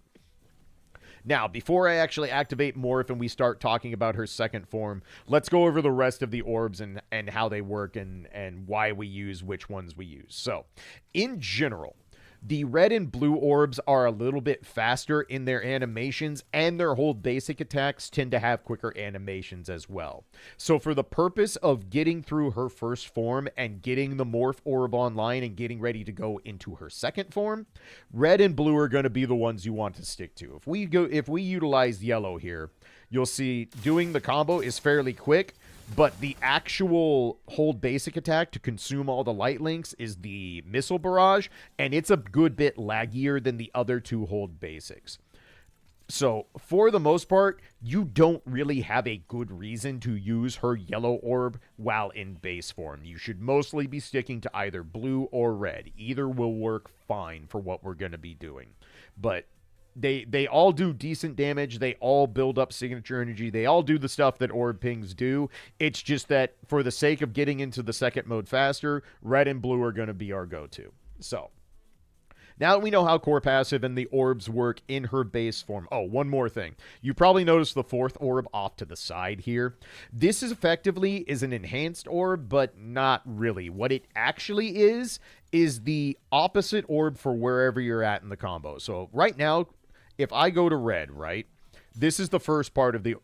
Now, before I actually activate Morph and we start talking about her second form, let's go over the rest of the orbs and how they work and why we use which ones we use. So, in general, the red and blue orbs are a little bit faster in their animations, and their hold basic attacks tend to have quicker animations as well. So for the purpose of getting through her first form and getting the morph orb online and getting ready to go into her second form, red and blue are going to be the ones you want to stick to. If we utilize yellow here, you'll see doing the combo is fairly quick, but the actual hold basic attack to consume all the light links is the missile barrage, and it's a good bit laggier than the other 2 hold basics. So for the most part, you don't really have a good reason to use her yellow orb while in base form. You should mostly be sticking to either blue or red. Either will work fine for what we're going to be doing. But they all do decent damage. They all build up signature energy. They all do the stuff that orb pings do. It's just that for the sake of getting into the second mode faster, red and blue are going to be our go-to. So now that we know how core passive and the orbs work in her base form. Oh, one more thing. You probably noticed the 4th orb off to the side here. This is effectively an enhanced orb, but not really. What it actually is the opposite orb for wherever you're at in the combo. So right now, if I go to red, right, this is the first part of the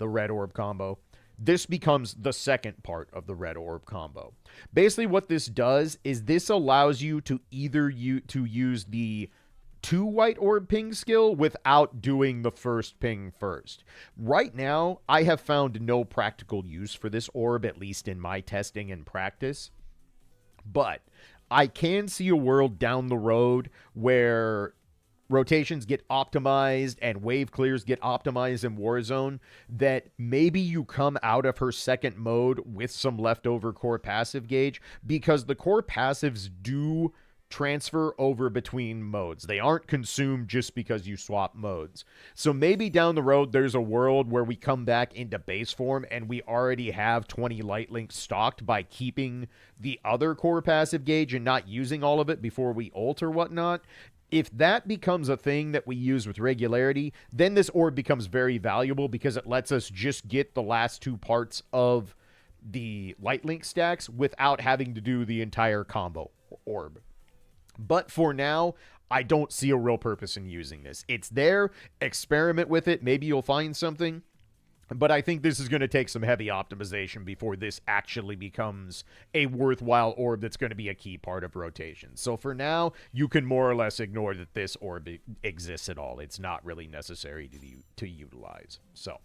red orb combo. This becomes the second part of the red orb combo. Basically, what this does is this allows you to use the 2 white orb ping skill without doing the first ping first. Right now, I have found no practical use for this orb, at least in my testing and practice. But I can see a world down the road where rotations get optimized and wave clears get optimized in Warzone, that maybe you come out of her second mode with some leftover core passive gauge, because the core passives do transfer over between modes. They aren't consumed just because you swap modes. So maybe down the road there's a world where we come back into base form and we already have 20 light links stocked by keeping the other core passive gauge and not using all of it before we ult or whatnot. If that becomes a thing that we use with regularity, then this orb becomes very valuable because it lets us just get the last 2 parts of the light link stacks without having to do the entire combo orb. But for now, I don't see a real purpose in using this. It's there, experiment with it, maybe you'll find something. But I think this is going to take some heavy optimization before this actually becomes a worthwhile orb that's going to be a key part of rotation. So for now, you can more or less ignore that this orb exists at all. It's not really necessary to utilize. So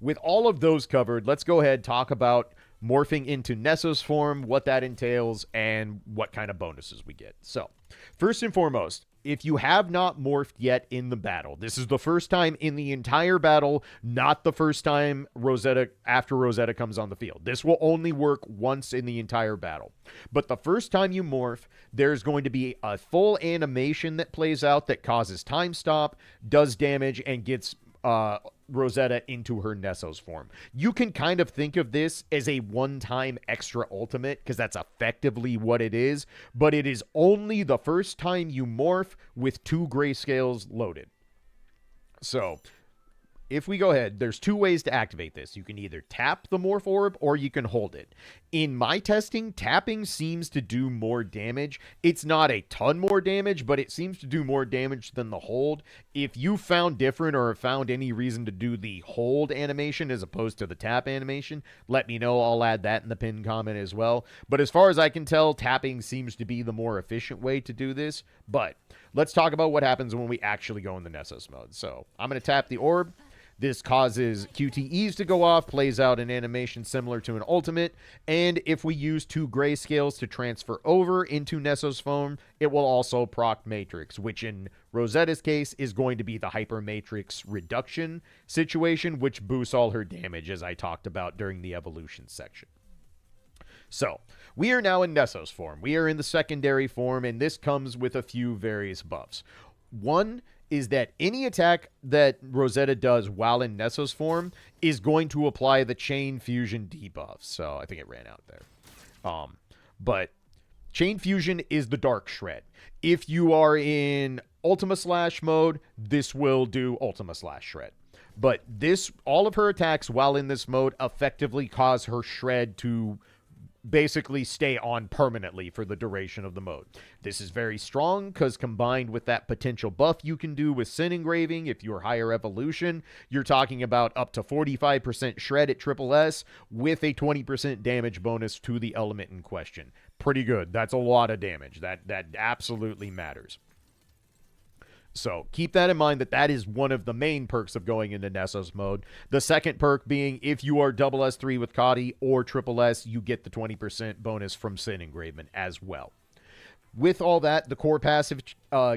with all of those covered, let's go ahead and talk about morphing into Nessos form, what that entails, and what kind of bonuses we get. So first and foremost, if you have not morphed yet in the battle, this is the first time in the entire battle, not the first time after Rosetta comes on the field. This will only work once in the entire battle. But the first time you morph, there's going to be a full animation that plays out that causes time stop, does damage, and gets Rosetta into her Nessos form. You can kind of think of this as a one-time extra ultimate, because that's effectively what it is, but it is only the first time you morph with 2 grayscales loaded. So if we go ahead, there's 2 ways to activate this. You can either tap the morph orb or you can hold it. In my testing, tapping seems to do more damage. It's not a ton more damage, but it seems to do more damage than the hold. If you found different or found any reason to do the hold animation as opposed to the tap animation, let me know. I'll add that in the pinned comment as well. But as far as I can tell, tapping seems to be the more efficient way to do this. But let's talk about what happens when we actually go in the Nessos mode. So I'm going to tap the orb. This causes QTEs to go off, plays out an animation similar to an ultimate, and if we use 2 grayscales to transfer over into Nessos form, it will also proc Matrix, which in Rosetta's case is going to be the Hyper Matrix reduction situation, which boosts all her damage, as I talked about during the evolution section. So, we are now in Nessos form. We are in the secondary form, and this comes with a few various buffs. One is that any attack that Rosetta does while in Nessos form is going to apply the Chain Fusion debuff. So I think it ran out there. But Chain Fusion is the Dark Shred. If you are in Ultima Slash mode, this will do Ultima Slash Shred. But all of her attacks while in this mode effectively cause her shred to basically stay on permanently for the duration of the mode. This is very strong because combined with that potential buff you can do with Sin Engraving, if you're higher evolution, you're talking about up to 45% shred at SSS with a 20% damage bonus to the element in question. Pretty good. That's a lot of damage. That absolutely matters. So keep that in mind, that is one of the main perks of going into Nessos mode. The second perk being if you are SS3 with Hearty or SSS, you get the 20% bonus from Sin Engravement as well. With all that, the core passive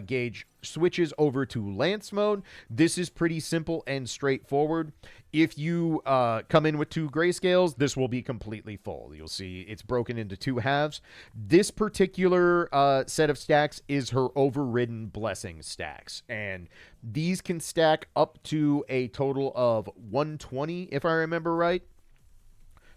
gauge switches over to Lance mode. This is pretty simple and straightforward. If you come in with 2 grayscales, this will be completely full. You'll see it's broken into 2 halves. This particular set of stacks is her overridden blessing stacks, and these can stack up to a total of 120, if I remember right.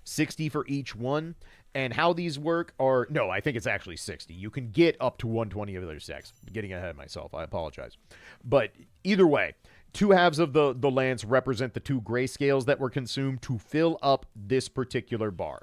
60 for each one. And how these work are... No, I think it's actually 60. You can get up to 120 of their stacks. Getting ahead of myself. I apologize. But either way, 2 halves of the lance represent the 2 grayscales that were consumed to fill up this particular bar.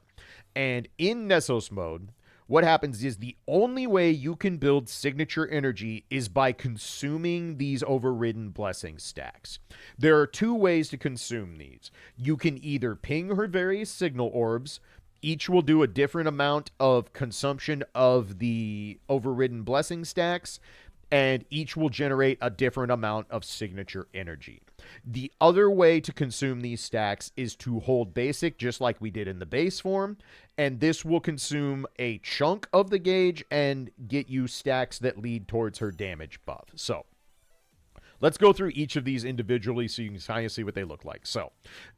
And in Nessos mode, what happens is the only way you can build signature energy is by consuming these overridden blessing stacks. There are 2 ways to consume these. You can either ping her various signal orbs. Each will do a different amount of consumption of the overridden blessing stacks, and each will generate a different amount of signature energy. The other way to consume these stacks is to hold basic, just like we did in the base form, and this will consume a chunk of the gauge and get you stacks that lead towards her damage buff. So let's go through each of these individually so you can kind of see what they look like. So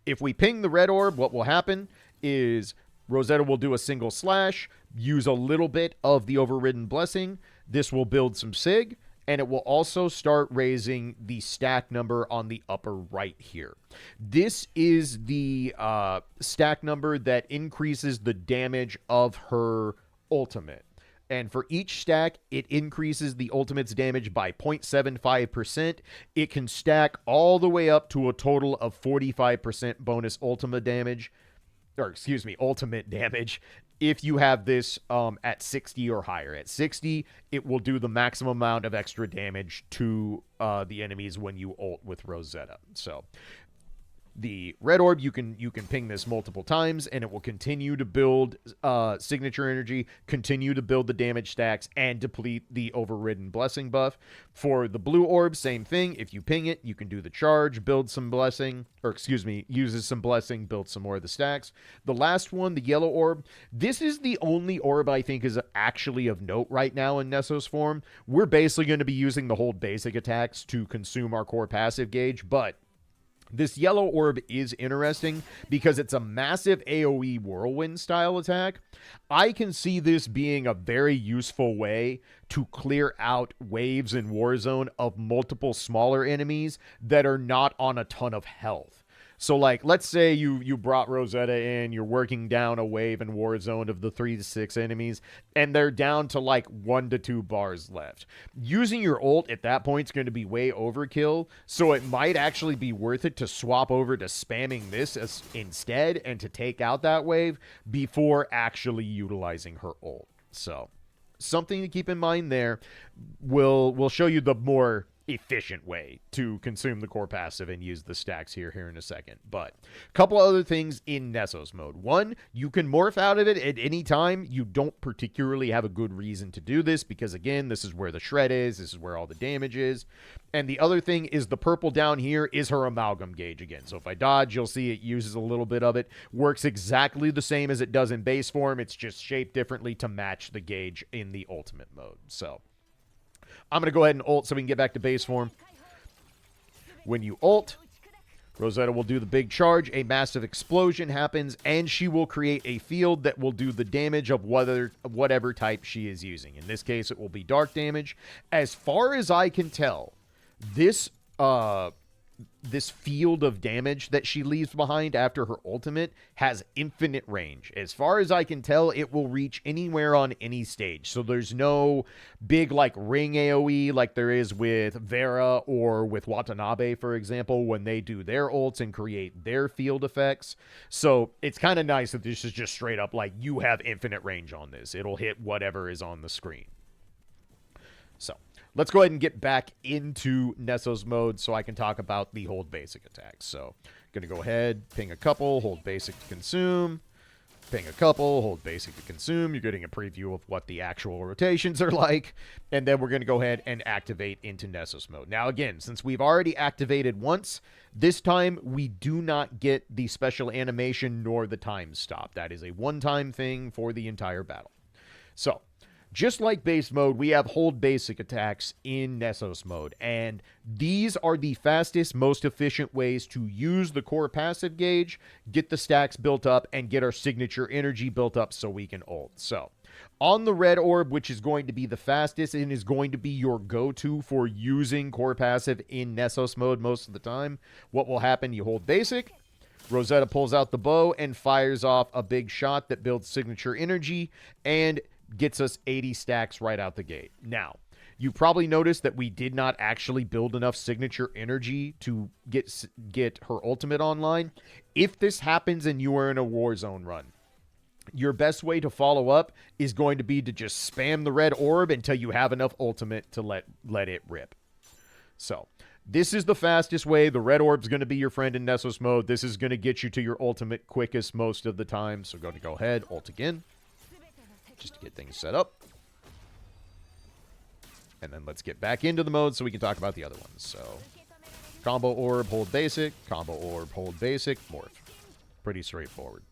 if we ping the red orb, what will happen is Rosetta will do a single slash, use a little bit of the overridden blessing. This will build some sig, and it will also start raising the stack number on the upper right here. This is the stack number that increases the damage of her ultimate. And for each stack, it increases the ultimate's damage by 0.75%. It can stack all the way up to a total of 45% bonus ultimate damage. Ultimate damage, if you have this at 60 or higher. At 60, it will do the maximum amount of extra damage to the enemies when you ult with Rosetta. So the red orb, you can ping this multiple times, and it will continue to build signature energy, continue to build the damage stacks, and deplete the overridden blessing buff. For the blue orb, same thing. If you ping it, you can do the charge, build some blessing, uses some blessing, build some more of the stacks. The last one, the yellow orb, this is the only orb I think is actually of note right now in Nessos form. We're basically going to be using the hold basic attacks to consume our core passive gauge, but This yellow orb is interesting because it's a massive AoE whirlwind style attack. I can see this being a very useful way to clear out waves in Warzone of multiple smaller enemies that are not on a ton of health. So, like, let's say you brought Rosetta in, you're working down a wave in Warzone of the 3 to 6 enemies, and they're down to, like, 1 to 2 bars left. Using your ult at that point is going to be way overkill, so it might actually be worth it to swap over to spamming this instead and to take out that wave before actually utilizing her ult. So, something to keep in mind there. We'll show you the more efficient way to consume the core passive and use the stacks here in a second. But a couple other things in Nessos mode. One, you can morph out of it at any time. You don't particularly have a good reason to do this because, again, this is where the shred is. This is where all the damage is. And the other thing is the purple down here is her amalgam gauge again. So if I dodge, you'll see it uses a little bit of it. Works exactly the same as it does in base form. It's just shaped differently to match the gauge in the ultimate mode. So I'm going to go ahead and ult so we can get back to base form. When you ult, Rosetta will do the big charge, a massive explosion happens, and she will create a field that will do the damage of whatever type she is using. In this case, it will be dark damage. As far as I can tell, this field of damage that she leaves behind after her ultimate has infinite range. As far as I can tell, it will reach anywhere on any stage. So there's no big like ring AoE like there is with Vera or with Watanabe, for example, when they do their ults and create their field effects. So it's kind of nice that this is just straight up like you have infinite range on this. It'll hit whatever is on the screen. So let's go ahead and get back into Nessos mode so I can talk about the hold basic attacks. So going to go ahead, ping a couple, hold basic to consume, ping a couple, hold basic to consume. You're getting a preview of what the actual rotations are like. And then we're going to go ahead and activate into Nessos mode. Now, again, since we've already activated once, this time we do not get the special animation nor the time stop. That is a one-time thing for the entire battle. So just like base mode, we have hold basic attacks in Nessos mode, and these are the fastest, most efficient ways to use the core passive gauge, get the stacks built up, and get our signature energy built up so we can ult. So, on the red orb, which is going to be the fastest and is going to be your go-to for using core passive in Nessos mode most of the time, what will happen? You hold basic, Rosetta pulls out the bow and fires off a big shot that builds signature energy, and gets us 80 stacks right out the gate. Now, you probably noticed that we did not actually build enough signature energy to get her ultimate online. If this happens and you are in a Warzone run, your best way to follow up is going to be to just spam the red orb until you have enough ultimate to let it rip. So, this is the fastest way. The red orb's going to be your friend in Nessos mode. This is going to get you to your ultimate quickest most of the time. So, go ahead, ult again, just to get things set up. And then let's get back into the mode so we can talk about the other ones. So, combo orb, hold basic, combo orb, hold basic, morph. Pretty straightforward.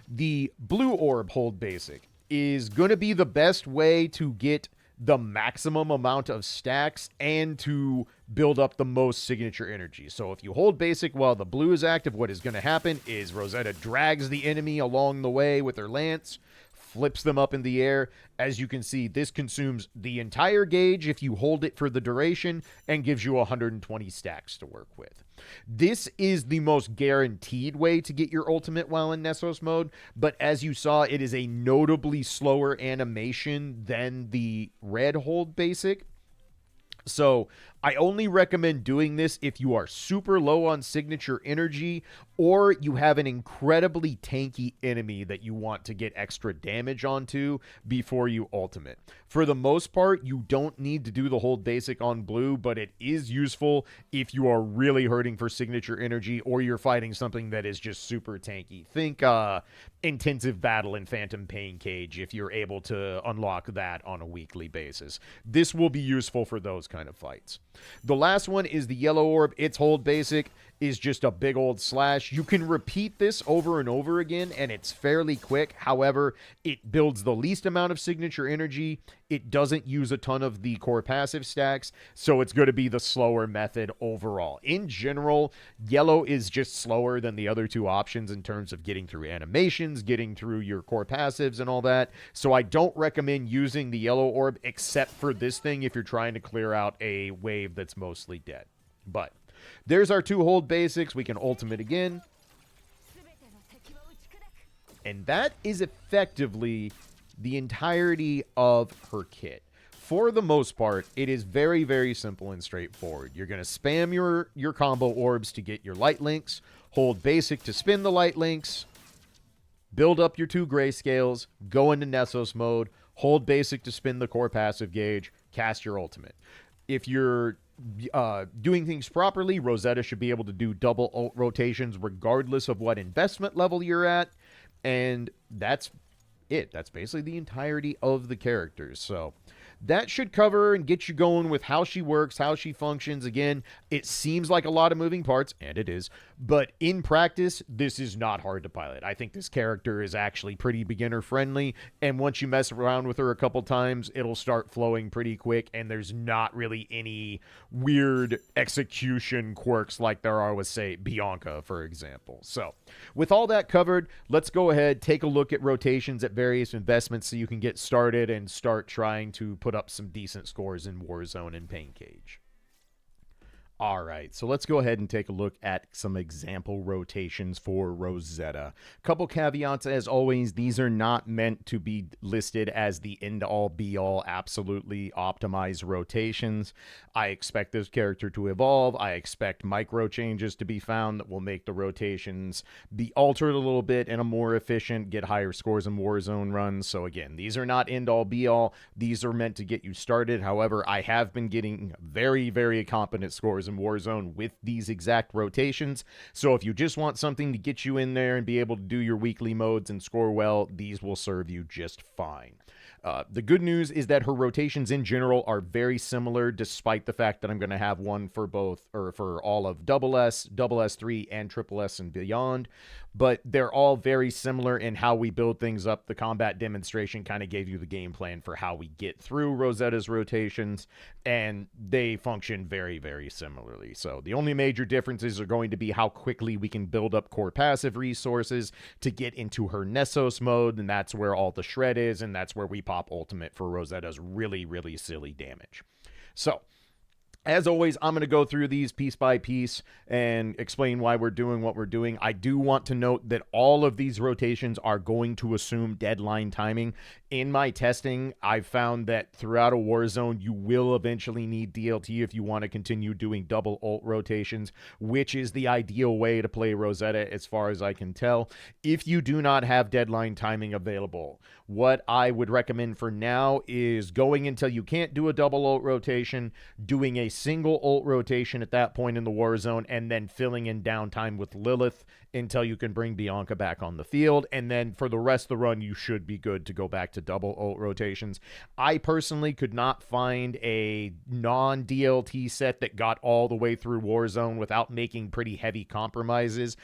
The blue orb, hold basic, is going to be the best way to get the maximum amount of stacks and to build up the most signature energy. So if you hold basic while the blue is active, what is going to happen is Rosetta drags the enemy along the way with her lance, flips them up in the air. As you can see, this consumes the entire gauge if you hold it for the duration and gives you 120 stacks to work with. This is the most guaranteed way to get your ultimate while in Nessos mode, but as you saw, it is a notably slower animation than the red hold basic. So I only recommend doing this if you are super low on signature energy or you have an incredibly tanky enemy that you want to get extra damage onto before you ultimate. For the most part, you don't need to do the hold basic on blue, but it is useful if you are really hurting for signature energy or you're fighting something that is just super tanky. Think intensive battle in Phantom Pain Cage if you're able to unlock that on a weekly basis. This will be useful for those kind of fights. The last one is the yellow orb. It's hold basic. is just a big old slash. You can repeat this over and over again, and it's fairly quick. However, it builds the least amount of signature energy. It doesn't use a ton of the core passive stacks, so it's going to be the slower method overall. In general, yellow is just slower than the other two options in terms of getting through animations, getting through your core passives and all that. So I don't recommend using the yellow orb except for this thing if you're trying to clear out a wave that's mostly dead. But there's our 2 hold basics. We can ultimate again. And that is effectively the entirety of her kit. For the most part, it is very, very simple and straightforward. You're going to spam your combo orbs to get your light links, hold basic to spin the light links, build up your 2 grayscales, go into Nessos mode, hold basic to spin the core passive gauge, cast your ultimate. If you're doing things properly, Rosetta should be able to do double ult rotations regardless of what investment level you're at, and that's it. That's basically the entirety of the characters. So that should cover and get you going with how she works, how she functions. Again, it seems like a lot of moving parts, and it is, but in practice, this is not hard to pilot. I think this character is actually pretty beginner friendly, and once you mess around with her a couple times, it'll start flowing pretty quick, and there's not really any weird execution quirks like there are with, say, Bianca, for example. So with all that covered, let's go ahead, take a look at rotations at various investments so you can get started and start trying to put up some decent scores in Warzone and Pain Cage. All right, so let's go ahead and take a look at some example rotations for Rosetta. Couple caveats as always, these are not meant to be listed as the end-all be-all absolutely optimized rotations. I expect this character to evolve. I expect micro changes to be found that will make the rotations be altered a little bit and a more efficient, get higher scores in Warzone runs. So again, these are not end-all be-all. These are meant to get you started. However, I have been getting very, very competent scores in Warzone with these exact rotations. So if you just want something to get you in there and be able to do your weekly modes and score well, these will serve you just fine. The good news is that her rotations in general are very similar, despite the fact that I'm going to have one for both, or for all of SS, SS3, and SSS and beyond. But they're all very similar in how we build things up. The combat demonstration kind of gave you the game plan for how we get through Rosetta's rotations, and they function very, very similarly. So the only major differences are going to be how quickly we can build up core passive resources to get into her Nessos mode, and that's where all the shred is, and that's where we pop ultimate for Rosetta's really, really silly damage. So as always, I'm going to go through these piece by piece and explain why we're doing what we're doing. I do want to note that all of these rotations are going to assume deadline timing. In my testing, I've found that throughout a Warzone, you will eventually need DLT if you want to continue doing double ult rotations, which is the ideal way to play Rosetta as far as I can tell. If you do not have deadline timing available, what I would recommend for now is going until you can't do a double ult rotation, doing a single ult rotation at that point in the Warzone, and then filling in downtime with Lilith until you can bring Bianca back on the field. And then for the rest of the run, you should be good to go back to double ult rotations. I personally could not find a non-DLT set that got all the way through Warzone without making pretty heavy compromises.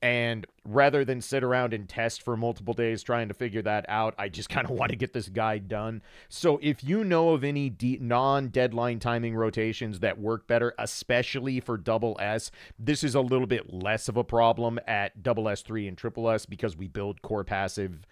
And rather than sit around and test for multiple days trying to figure that out, I just kind of want to get this guide done. So if you know of any non-deadline timing rotations that work better, especially for double S, this is a little bit less of a problem at SS3 and SSS because we build core passive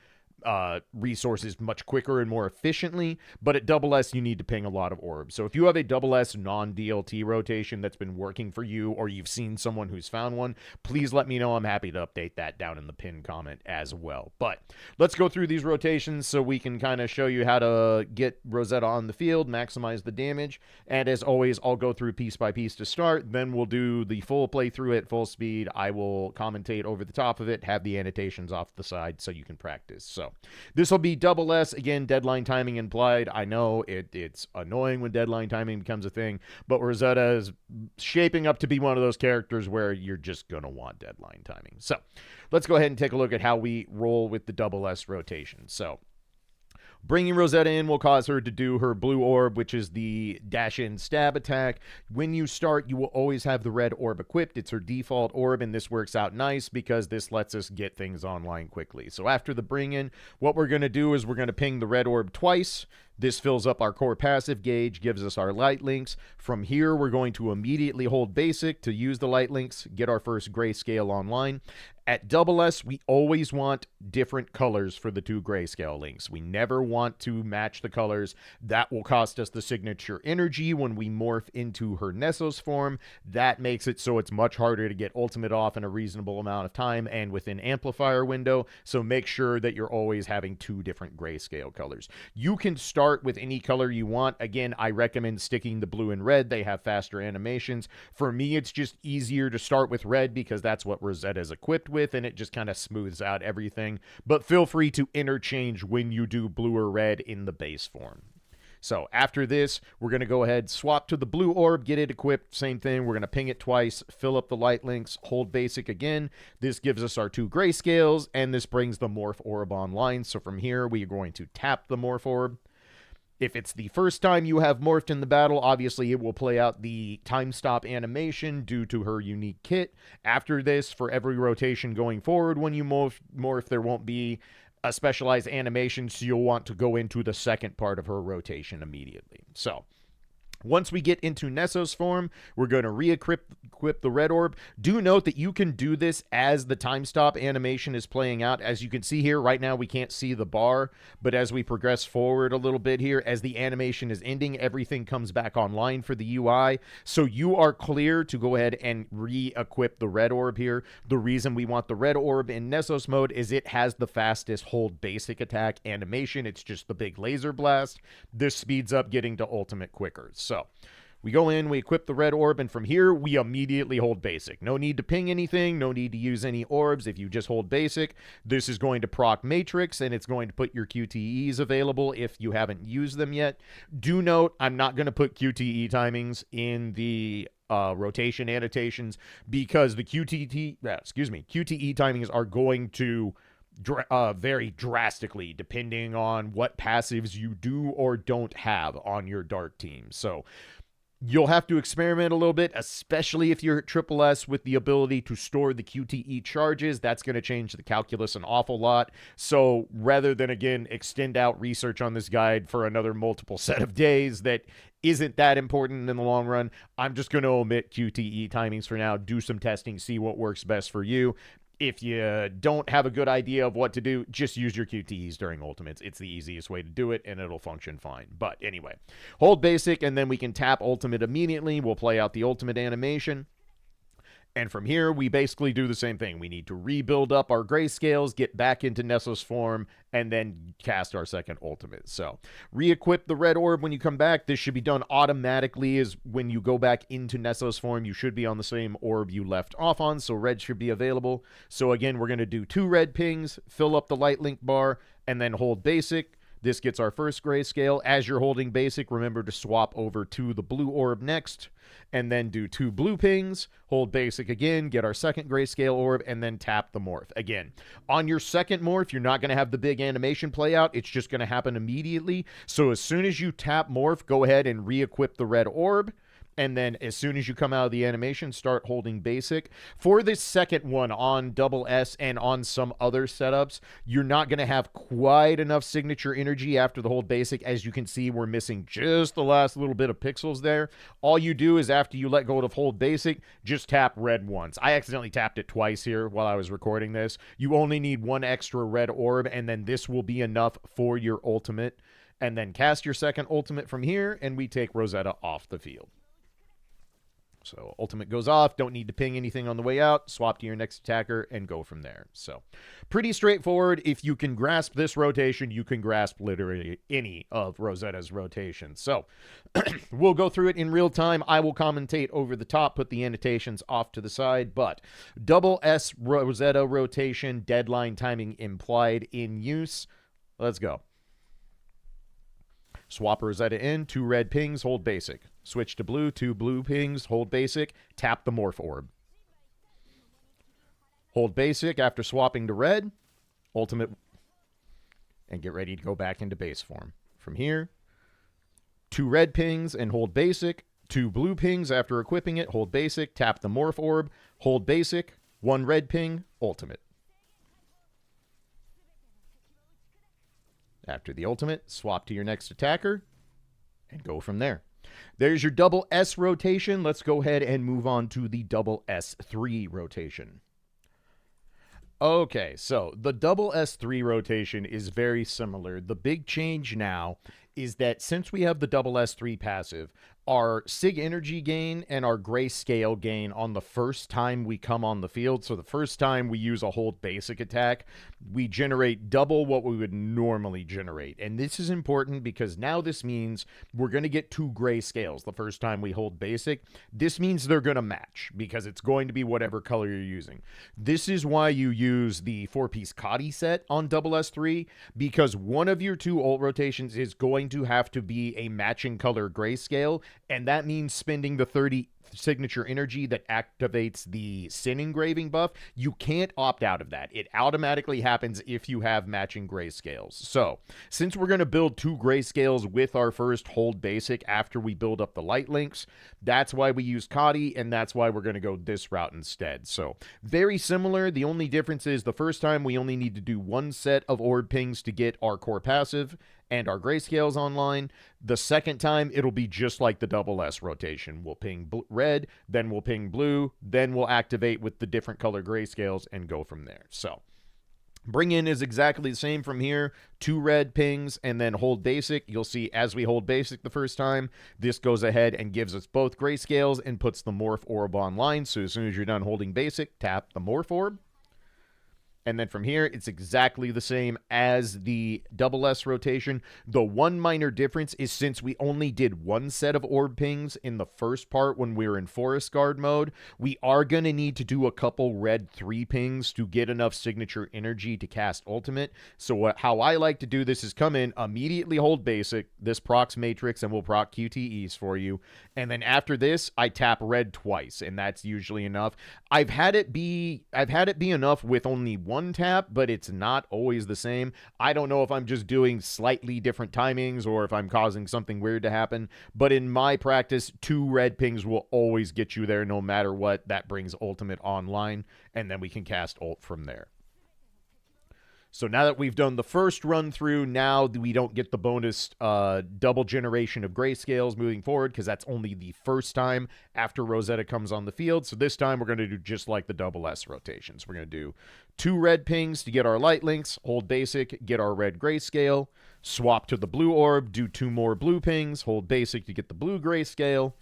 resources much quicker and more efficiently, but at SS you need to ping a lot of orbs. So if you have a SS non-DLT rotation that's been working for you, or you've seen someone who's found one, please let me know. I'm happy to update that down in the pinned comment as well. But let's go through these rotations so we can kind of show you how to get Rosetta on the field, maximize the damage, and as always, I'll go through piece by piece to start, then we'll do the full playthrough at full speed. I will commentate over the top of it, have the annotations off the side so you can practice. So this will be SS. Again, deadline timing implied. I know it's annoying when deadline timing becomes a thing, but Rosetta is shaping up to be one of those characters where you're just going to want deadline timing. So let's go ahead and take a look at how we roll with the SS rotation. So Bringing Rosetta in will cause her to do her blue orb, which is the dash in stab attack. When you start, you will always have the red orb equipped. It's her default orb, and this works out nice because this lets us get things online quickly. So after the bring in, what we're going to do is we're going to ping the red orb twice. This fills up our core passive gauge, gives us our light links. From here, we're going to immediately hold basic to use the light links, get our first grayscale online. At SS, we always want different colors for the two grayscale links. We never want to match the colors. That will cost us the signature energy when we morph into her Nessos form. That makes it so it's much harder to get ultimate off in a reasonable amount of time and within amplifier window. So make sure that you're always having two different grayscale colors. You can start with any color you want. Again, I recommend sticking the blue and red. They have faster animations. For me, it's just easier to start with red because that's what Rosetta is equipped with, and it just kind of smooths out everything. But feel free to interchange when you do blue or red in the base form. So after this, we're going to go ahead, swap to the blue orb, get it equipped, same thing. We're going to ping it twice, fill up the light links, hold basic again. This gives us our two grayscales, and this brings the morph orb online. So from here, we are going to tap the morph orb. If it's the first time you have morphed in the battle, obviously it will play out the time stop animation due to her unique kit. After this, for every rotation going forward, when you morph, there won't be a specialized animation, so you'll want to go into the second part of her rotation immediately. So once we get into Nessos form, we're going to re-equip the red orb. Do note that you can do this as the time stop animation is playing out. As you can see here, right now we can't see the bar, but as we progress forward a little bit here, as the animation is ending, everything comes back online for the UI. So you are clear to go ahead and re-equip the red orb here. The reason we want the red orb in Nessos mode is it has the fastest hold basic attack animation. It's just the big laser blast. This speeds up getting to ultimate quicker. So we go in, we equip the red orb, and from here, we immediately hold basic. No need to ping anything, no need to use any orbs. If you just hold basic, this is going to proc Matrix, and it's going to put your QTEs available if you haven't used them yet. Do note, I'm not going to put QTE timings in the rotation annotations because the QTE timings are going to vary drastically depending on what passives you do or don't have on your dark team. So you'll have to experiment a little bit, especially if you're at SS with the ability to store the QTE charges. That's going to change the calculus an awful lot. So rather than, again, extend out research on this guide for another multiple set of days that isn't that important in the long run, I'm just going to omit QTE timings for now, do some testing, see what works best for you. If you don't have a good idea of what to do, just use your QTEs during ultimates. It's the easiest way to do it, and it'll function fine. But anyway, hold basic, and then we can tap ultimate immediately. We'll play out the ultimate animation. And from here, we basically do the same thing. We need to rebuild up our grayscales, get back into Nessos form, and then cast our second ultimate. So, re-equip the red orb when you come back. This should be done automatically as when you go back into Nessos form. You should be on the same orb you left off on, so red should be available. So again, we're going to do 2 red pings, fill up the light link bar, and then hold basic. This gets our first grayscale. As you're holding basic, remember to swap over to the blue orb next, and then do 2 blue pings, hold basic again, get our second grayscale orb, and then tap the morph. Again, on your second morph, you're not going to have the big animation play out. It's just going to happen immediately. So as soon as you tap morph, go ahead and re-equip the red orb. And then as soon as you come out of the animation, start holding basic. For this second one on SS and on some other setups, you're not going to have quite enough signature energy after the hold basic. As you can see, we're missing just the last little bit of pixels there. All you do is after you let go of hold basic, just tap red once. I accidentally tapped it twice here while I was recording this. You only need 1 extra red orb, and then this will be enough for your ultimate. And then cast your second ultimate from here, and we take Rosetta off the field. So ultimate goes off, don't need to ping anything on the way out, swap to your next attacker, and go from there. So pretty straightforward. If you can grasp this rotation, you can grasp literally any of Rosetta's rotations. So we'll go through it in real time. I will commentate over the top, put the annotations off to the side, but SS Rosetta rotation, deadline timing implied in use. Let's go. Swap Rosetta in, 2 red pings, hold basic. Switch to blue, 2 blue pings, hold basic, tap the morph orb. Hold basic after swapping to red, ultimate, and get ready to go back into base form. From here, 2 red pings and hold basic, 2 blue pings after equipping it, hold basic, tap the morph orb, hold basic, 1 red ping, ultimate. After the ultimate, swap to your next attacker and go from there. There's your double S rotation. Let's go ahead and move on to the double S3 rotation. Okay, so the double S3 rotation is very similar. The big change now is that since we have the double S3 passive, our sig energy gain and our grayscale gain on the first time we come on the field, so the first time we use a hold basic attack, we generate double what we would normally generate. And this is important because now this means we're going to get 2 grayscales the first time we hold basic. This means they're going to match because it's going to be whatever color you're using. This is why you use the 4-piece Kadi set on double S3, because one of your 2 ult rotations is going to have to be a matching color grayscale, and that means spending the 30 signature energy that activates the Sin engraving buff. You can't opt out of that. It automatically happens if you have matching grayscales. So, since we're going to build 2 grayscales with our first hold basic after we build up the light links, that's why we use Kadi, and that's why we're going to go this route instead. So, very similar. The only difference is the first time we only need to do 1 set of orb pings to get our core passive and our grayscales online. The second time, it'll be just like the double S rotation. We'll ping red, then we'll ping blue, then we'll activate with the different color grayscales and go from there. So, bring in is exactly the same from here. 2 red pings and then hold basic. You'll see as we hold basic the first time, this goes ahead and gives us both grayscales and puts the morph orb online. So as soon as you're done holding basic, tap the morph orb. And then from here, it's exactly the same as the double S rotation. The one minor difference is since we only did 1 set of orb pings in the first part when we were in Forest Guard mode, we are going to need to do a couple red 3 pings to get enough signature energy to cast ultimate. So how I like to do this is come in, immediately hold basic, this procs matrix, and we'll proc QTEs for you. And then after this, I tap red twice, and that's usually enough. I've had it be enough with only 1 tap, but it's not always the same. I don't know if I'm just doing slightly different timings or if I'm causing something weird to happen, but in my practice, 2 red pings will always get you there no matter what. That brings ultimate online, and then we can cast ult from there. So now that we've done the first run through, now we don't get the bonus double generation of grayscales moving forward because that's only the first time after Rosetta comes on the field. So this time we're going to do just like the double S rotations. We're going to do 2 red pings to get our light links, hold basic, get our red grayscale, swap to the blue orb, do 2 more blue pings, hold basic to get the blue grayscale,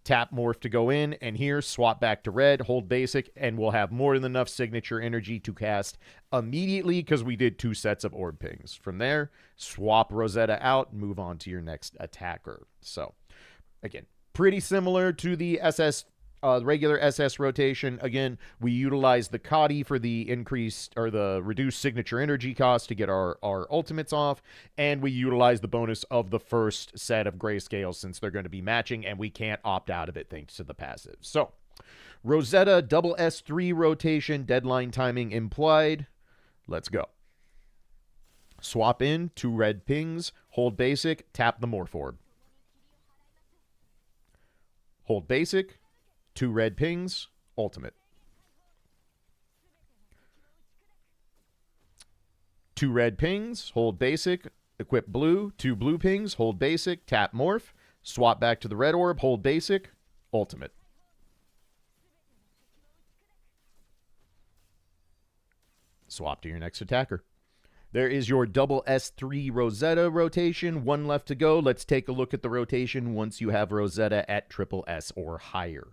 tap morph to go in, and here swap back to red, hold basic, and we'll have more than enough signature energy to cast immediately because we did 2 sets of orb pings. From there, swap Rosetta out, move on to your next attacker. So, again, pretty similar to the regular SS rotation. Again, we utilize the Kadi for the increased or the reduced signature energy cost to get our ultimates off, and we utilize the bonus of the first set of grayscales since they're going to be matching, and we can't opt out of it thanks to the passive. So, Rosetta double S3 rotation, deadline timing implied. Let's go. Swap in 2 red pings, hold basic, tap the morph orb. Hold basic, 2 red pings, ultimate. 2 red pings, hold basic, equip blue, 2 blue pings, hold basic, tap morph, swap back to the red orb, hold basic, ultimate. Swap to your next attacker. There is your double S3 Rosetta rotation. 1 left to go. Let's take a look at the rotation once you have Rosetta at triple S or higher.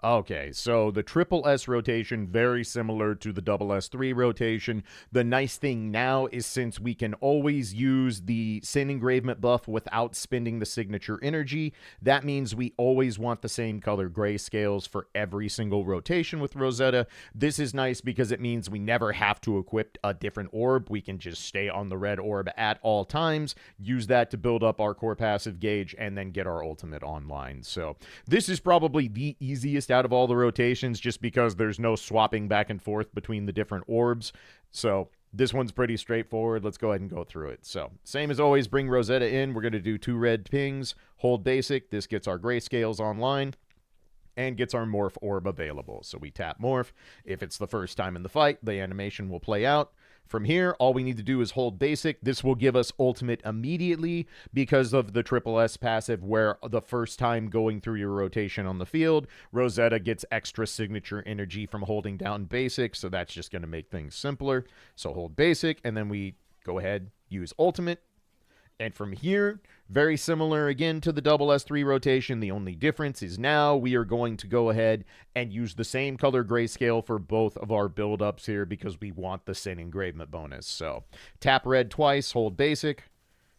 Okay, so the triple S rotation, very similar to the double S3 rotation. The nice thing now is since we can always use the Sin engravement buff without spending the signature energy, that means we always want the same color grayscales for every single rotation with Rosetta. This is nice because it means we never have to equip a different orb. We can just stay on the red orb at all times, use that to build up our core passive gauge, and then get our ultimate online. So this is probably the easiest out of all the rotations just because there's no swapping back and forth between the different orbs. So This one's pretty straightforward. Let's go ahead and go through it. So, same as always, bring Rosetta in. We're going to do 2 red pings, hold basic. This gets our grayscales online and gets our morph orb available. So we tap morph. If it's the first time in the fight, the animation will play out. From here, all we need to do is hold basic. This will give us ultimate immediately because of the triple S passive, where the first time going through your rotation on the field, Rosetta gets extra signature energy from holding down basic, so that's just going to make things simpler. So hold basic, and then we go ahead, use ultimate. And from here, very similar again to the double S3 rotation. The only difference is now we are going to go ahead and use the same color grayscale for both of our build-ups here because we want the Sin engravement bonus. So tap red twice, hold basic.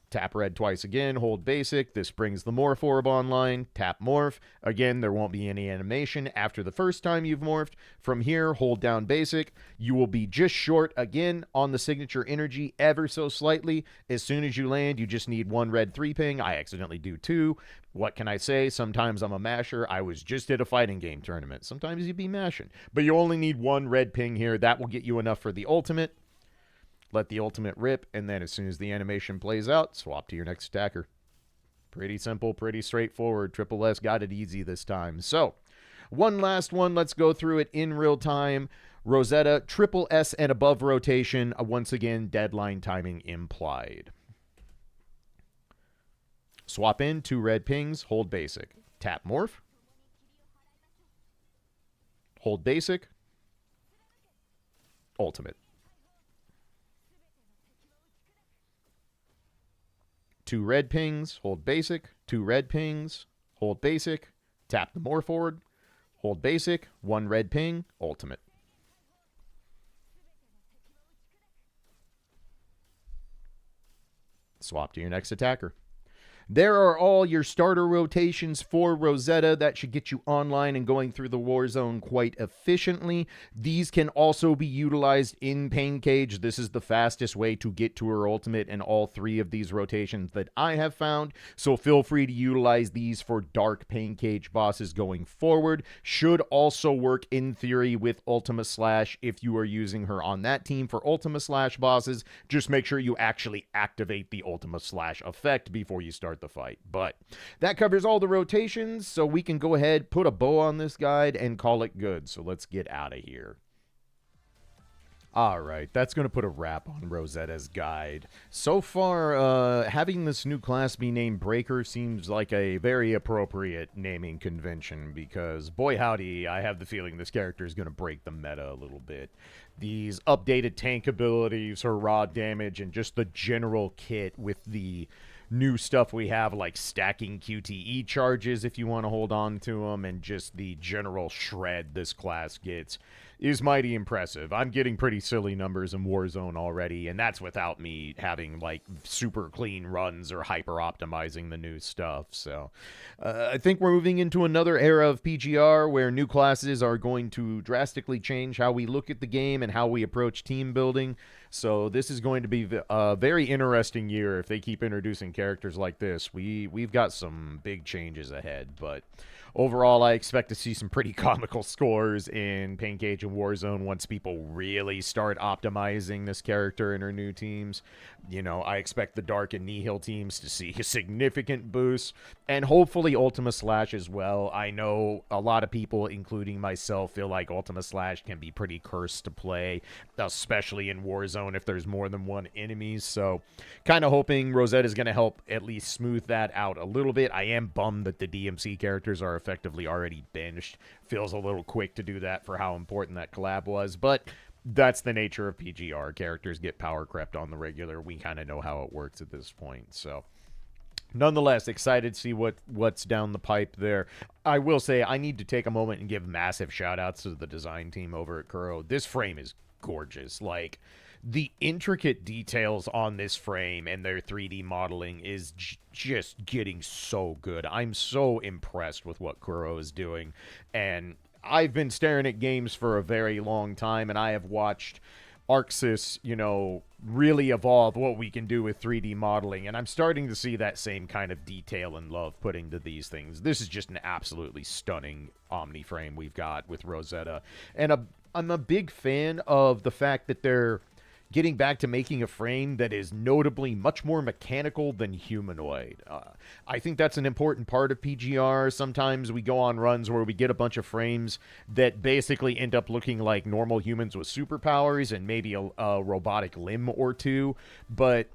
Tap red twice again, hold basic. This brings the morph orb online. Tap morph. Again, there won't be any animation after the first time you've morphed. From here, hold down basic. You will be just short again on the signature energy ever so slightly. As soon as you land, you just need 1 red 3 ping. I accidentally do 2. What can I say? Sometimes I'm a masher. I was just at a fighting game tournament. Sometimes you'd be mashing. But you only need 1 red ping here. That will get you enough for the ultimate. Let the ultimate rip, and then as soon as the animation plays out, swap to your next attacker. Pretty simple, pretty straightforward. Triple S got it easy this time. So, one last one. Let's go through it in real time. Rosetta, triple S and above rotation. Once again, deadline timing implied. Swap in, 2 red pings, hold basic. Tap morph. Hold basic. Ultimate. 2 red pings, hold basic, 2 red pings, hold basic, tap the morph orb, hold basic, 1 red ping, ultimate. Swap to your next attacker. There are all your starter rotations for Rosetta. That should get you online and going through the war zone quite efficiently. These can also be utilized in Pain Cage. This is the fastest way to get to her ultimate in all 3 of these rotations that I have found. So feel free to utilize these for Dark Pain Cage bosses going forward. Should also work in theory with Ultima Slash if you are using her on that team for Ultima Slash bosses. Just make sure you actually activate the Ultima Slash effect before you start the fight. But that covers all the rotations, so we can go ahead, put a bow on this guide, and call it good. So let's get out of here. Alright, that's going to put a wrap on Rosetta's guide. So far, having this new class be named Breaker seems like a very appropriate naming convention because, boy howdy, I have the feeling this character is going to break the meta a little bit. These updated tank abilities, her raw damage, and just the general kit with the new stuff we have, like stacking QTE charges if you want to hold on to them, and just the general shred this class gets is mighty impressive. I'm getting pretty silly numbers in Warzone already, and that's without me having, like, super clean runs or hyper-optimizing the new stuff. So, I think we're moving into another era of PGR where new classes are going to drastically change how we look at the game and how we approach team building. So this is going to be a very interesting year if they keep introducing characters like this. We've got some big changes ahead, but overall, I expect to see some pretty comical scores in Pain Cage and Warzone once people really start optimizing this character in her new teams. You know, I expect the Dark and Nihil teams to see a significant boost, and hopefully Ultima Slash as well. I know a lot of people, including myself, feel like Ultima Slash can be pretty cursed to play, especially in Warzone if there's more than one enemy. So, kind of hoping Rosetta is going to help at least smooth that out a little bit. I am bummed that the DMC characters are effectively already benched. Feels a little quick to do that for how important that collab was, but that's the nature of PGR. Characters get power crept on the regular. We kind of know how it works at this point. So, nonetheless, excited to see what's down the pipe there. I will say I need to take a moment and give massive shout-outs to the design team over at Kuro. This frame is gorgeous. Like, the intricate details on this frame and their 3D modeling is just getting so good. I'm so impressed with what Kuro is doing, and I've been staring at games for a very long time, and I have watched ArcSys, you know, really evolve what we can do with 3D modeling, and I'm starting to see that same kind of detail and love put into these things. This is just an absolutely stunning Omni frame we've got with Rosetta, and I'm a big fan of the fact that they're getting back to making a frame that is notably much more mechanical than humanoid. I think that's an important part of PGR. Sometimes we go on runs where we get a bunch of frames that basically end up looking like normal humans with superpowers and maybe a robotic limb or two, but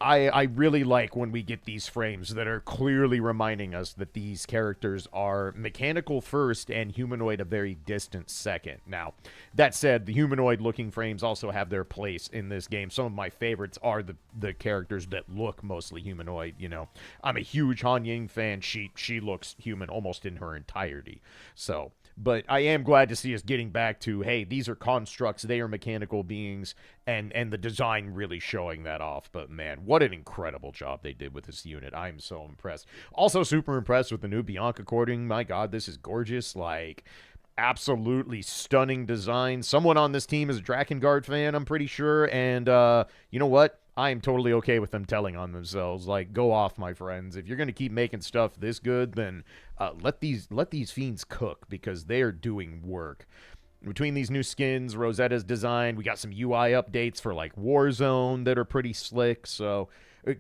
I really like when we get these frames that are clearly reminding us that these characters are mechanical first and humanoid a very distant second. Now, that said, the humanoid-looking frames also have their place in this game. Some of my favorites are the characters that look mostly humanoid, you know. I'm a huge Han Ying fan. She looks human almost in her entirety. So, but I am glad to see us getting back to, hey, these are constructs, they are mechanical beings, and the design really showing that off. But man, what an incredible job they did with this unit. I'm so impressed. Also super impressed with the new Bianca cording. My god, this is gorgeous. Like, absolutely stunning design. Someone on this team is a Drakengard fan, I'm pretty sure, and you know what? I am totally okay with them telling on themselves. Like, go off, my friends. If you're going to keep making stuff this good, then let these fiends cook, because they are doing work. Between these new skins, Rosetta's design, we got some UI updates for, like, Warzone that are pretty slick, so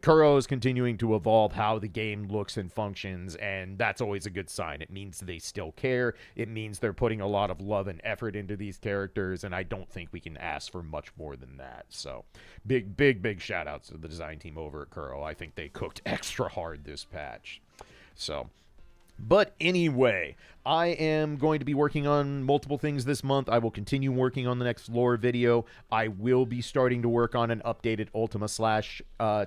Kuro is continuing to evolve how the game looks and functions, and that's always a good sign. It means they still care. It means they're putting a lot of love and effort into these characters, and I don't think we can ask for much more than that. So, big shout-outs to the design team over at Kuro. I think they cooked extra hard this patch. So, but anyway, I am going to be working on multiple things this month. I will continue working on the next lore video. I will be starting to work on an updated Ultima Slash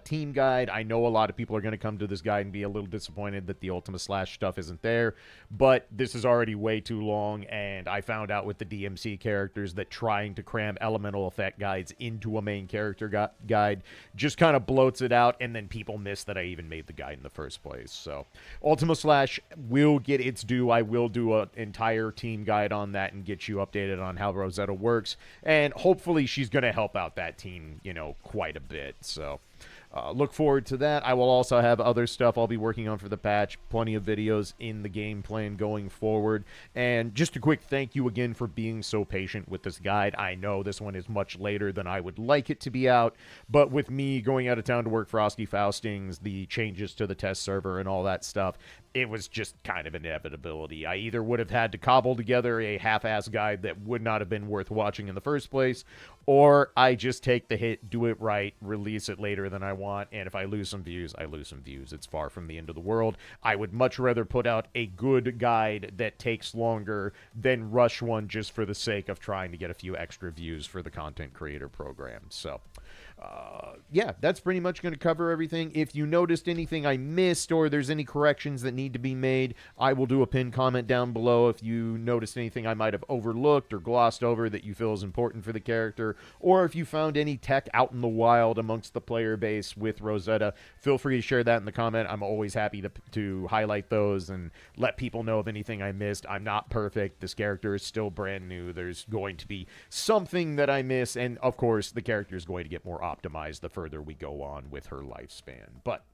Team guide. I know a lot of people are going to come to this guide and be a little disappointed that the Ultima Slash stuff isn't there, but this is already way too long, and I found out with the DMC characters that trying to cram elemental effect guides into a main character guide just kind of bloats it out, and then people miss that I even made the guide in the first place. So Ultima Slash will get its due. I will do an entire team guide on that and get you updated on how Rosetta works, and hopefully she's going to help out that team, you know, quite a bit. So look forward to that. I will also have other stuff I'll be working on for the patch. Plenty of videos in the game plan going forward. And just a quick thank you again for being so patient with this guide. I know this one is much later than I would like it to be out, but with me going out of town to work Frosty Faustings, the changes to the test server and all that stuff, it was just kind of inevitability. I either would have had to cobble together a half-ass guide that would not have been worth watching in the first place, or I just take the hit, do it right, release it later than I want, and if I lose some views, I lose some views. It's far from the end of the world. I would much rather put out a good guide that takes longer than rush one just for the sake of trying to get a few extra views for the content creator program. So, yeah, that's pretty much going to cover everything. If you noticed anything I missed or there's any corrections that need to be made, I will do a pinned comment down below. If you noticed anything I might have overlooked or glossed over that you feel is important for the character, or if you found any tech out in the wild amongst the player base with Rosetta, feel free to share that in the comment. I'm always happy to highlight those and let people know of anything I missed. I'm not perfect. This character is still brand new. There's going to be something that I miss, and of course, the character is going to get more optimized the further we go on with her lifespan. But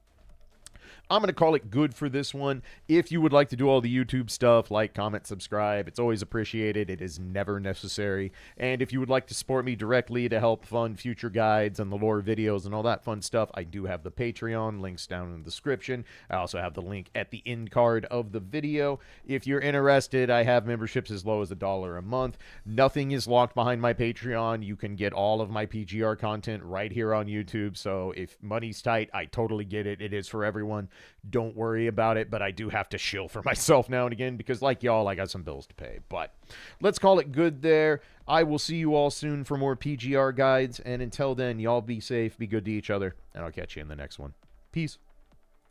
I'm going to call it good for this one. If you would like to do all the YouTube stuff, like, comment, subscribe, it's always appreciated. It is never necessary. And if you would like to support me directly to help fund future guides and the lore videos and all that fun stuff, I do have the Patreon. Links down in the description. I also have the link at the end card of the video. If you're interested, I have memberships as low as $1 a month. Nothing is locked behind my Patreon. You can get all of my PGR content right here on YouTube. So if money's tight, I totally get it. It is for everyone. Don't worry about it, but I do have to shill for myself now and again because, like y'all, I got some bills to pay. But let's call it good there. I will see you all soon for more PGR guides, and until then, y'all be safe, be good to each other, and I'll catch you in the next one. Peace.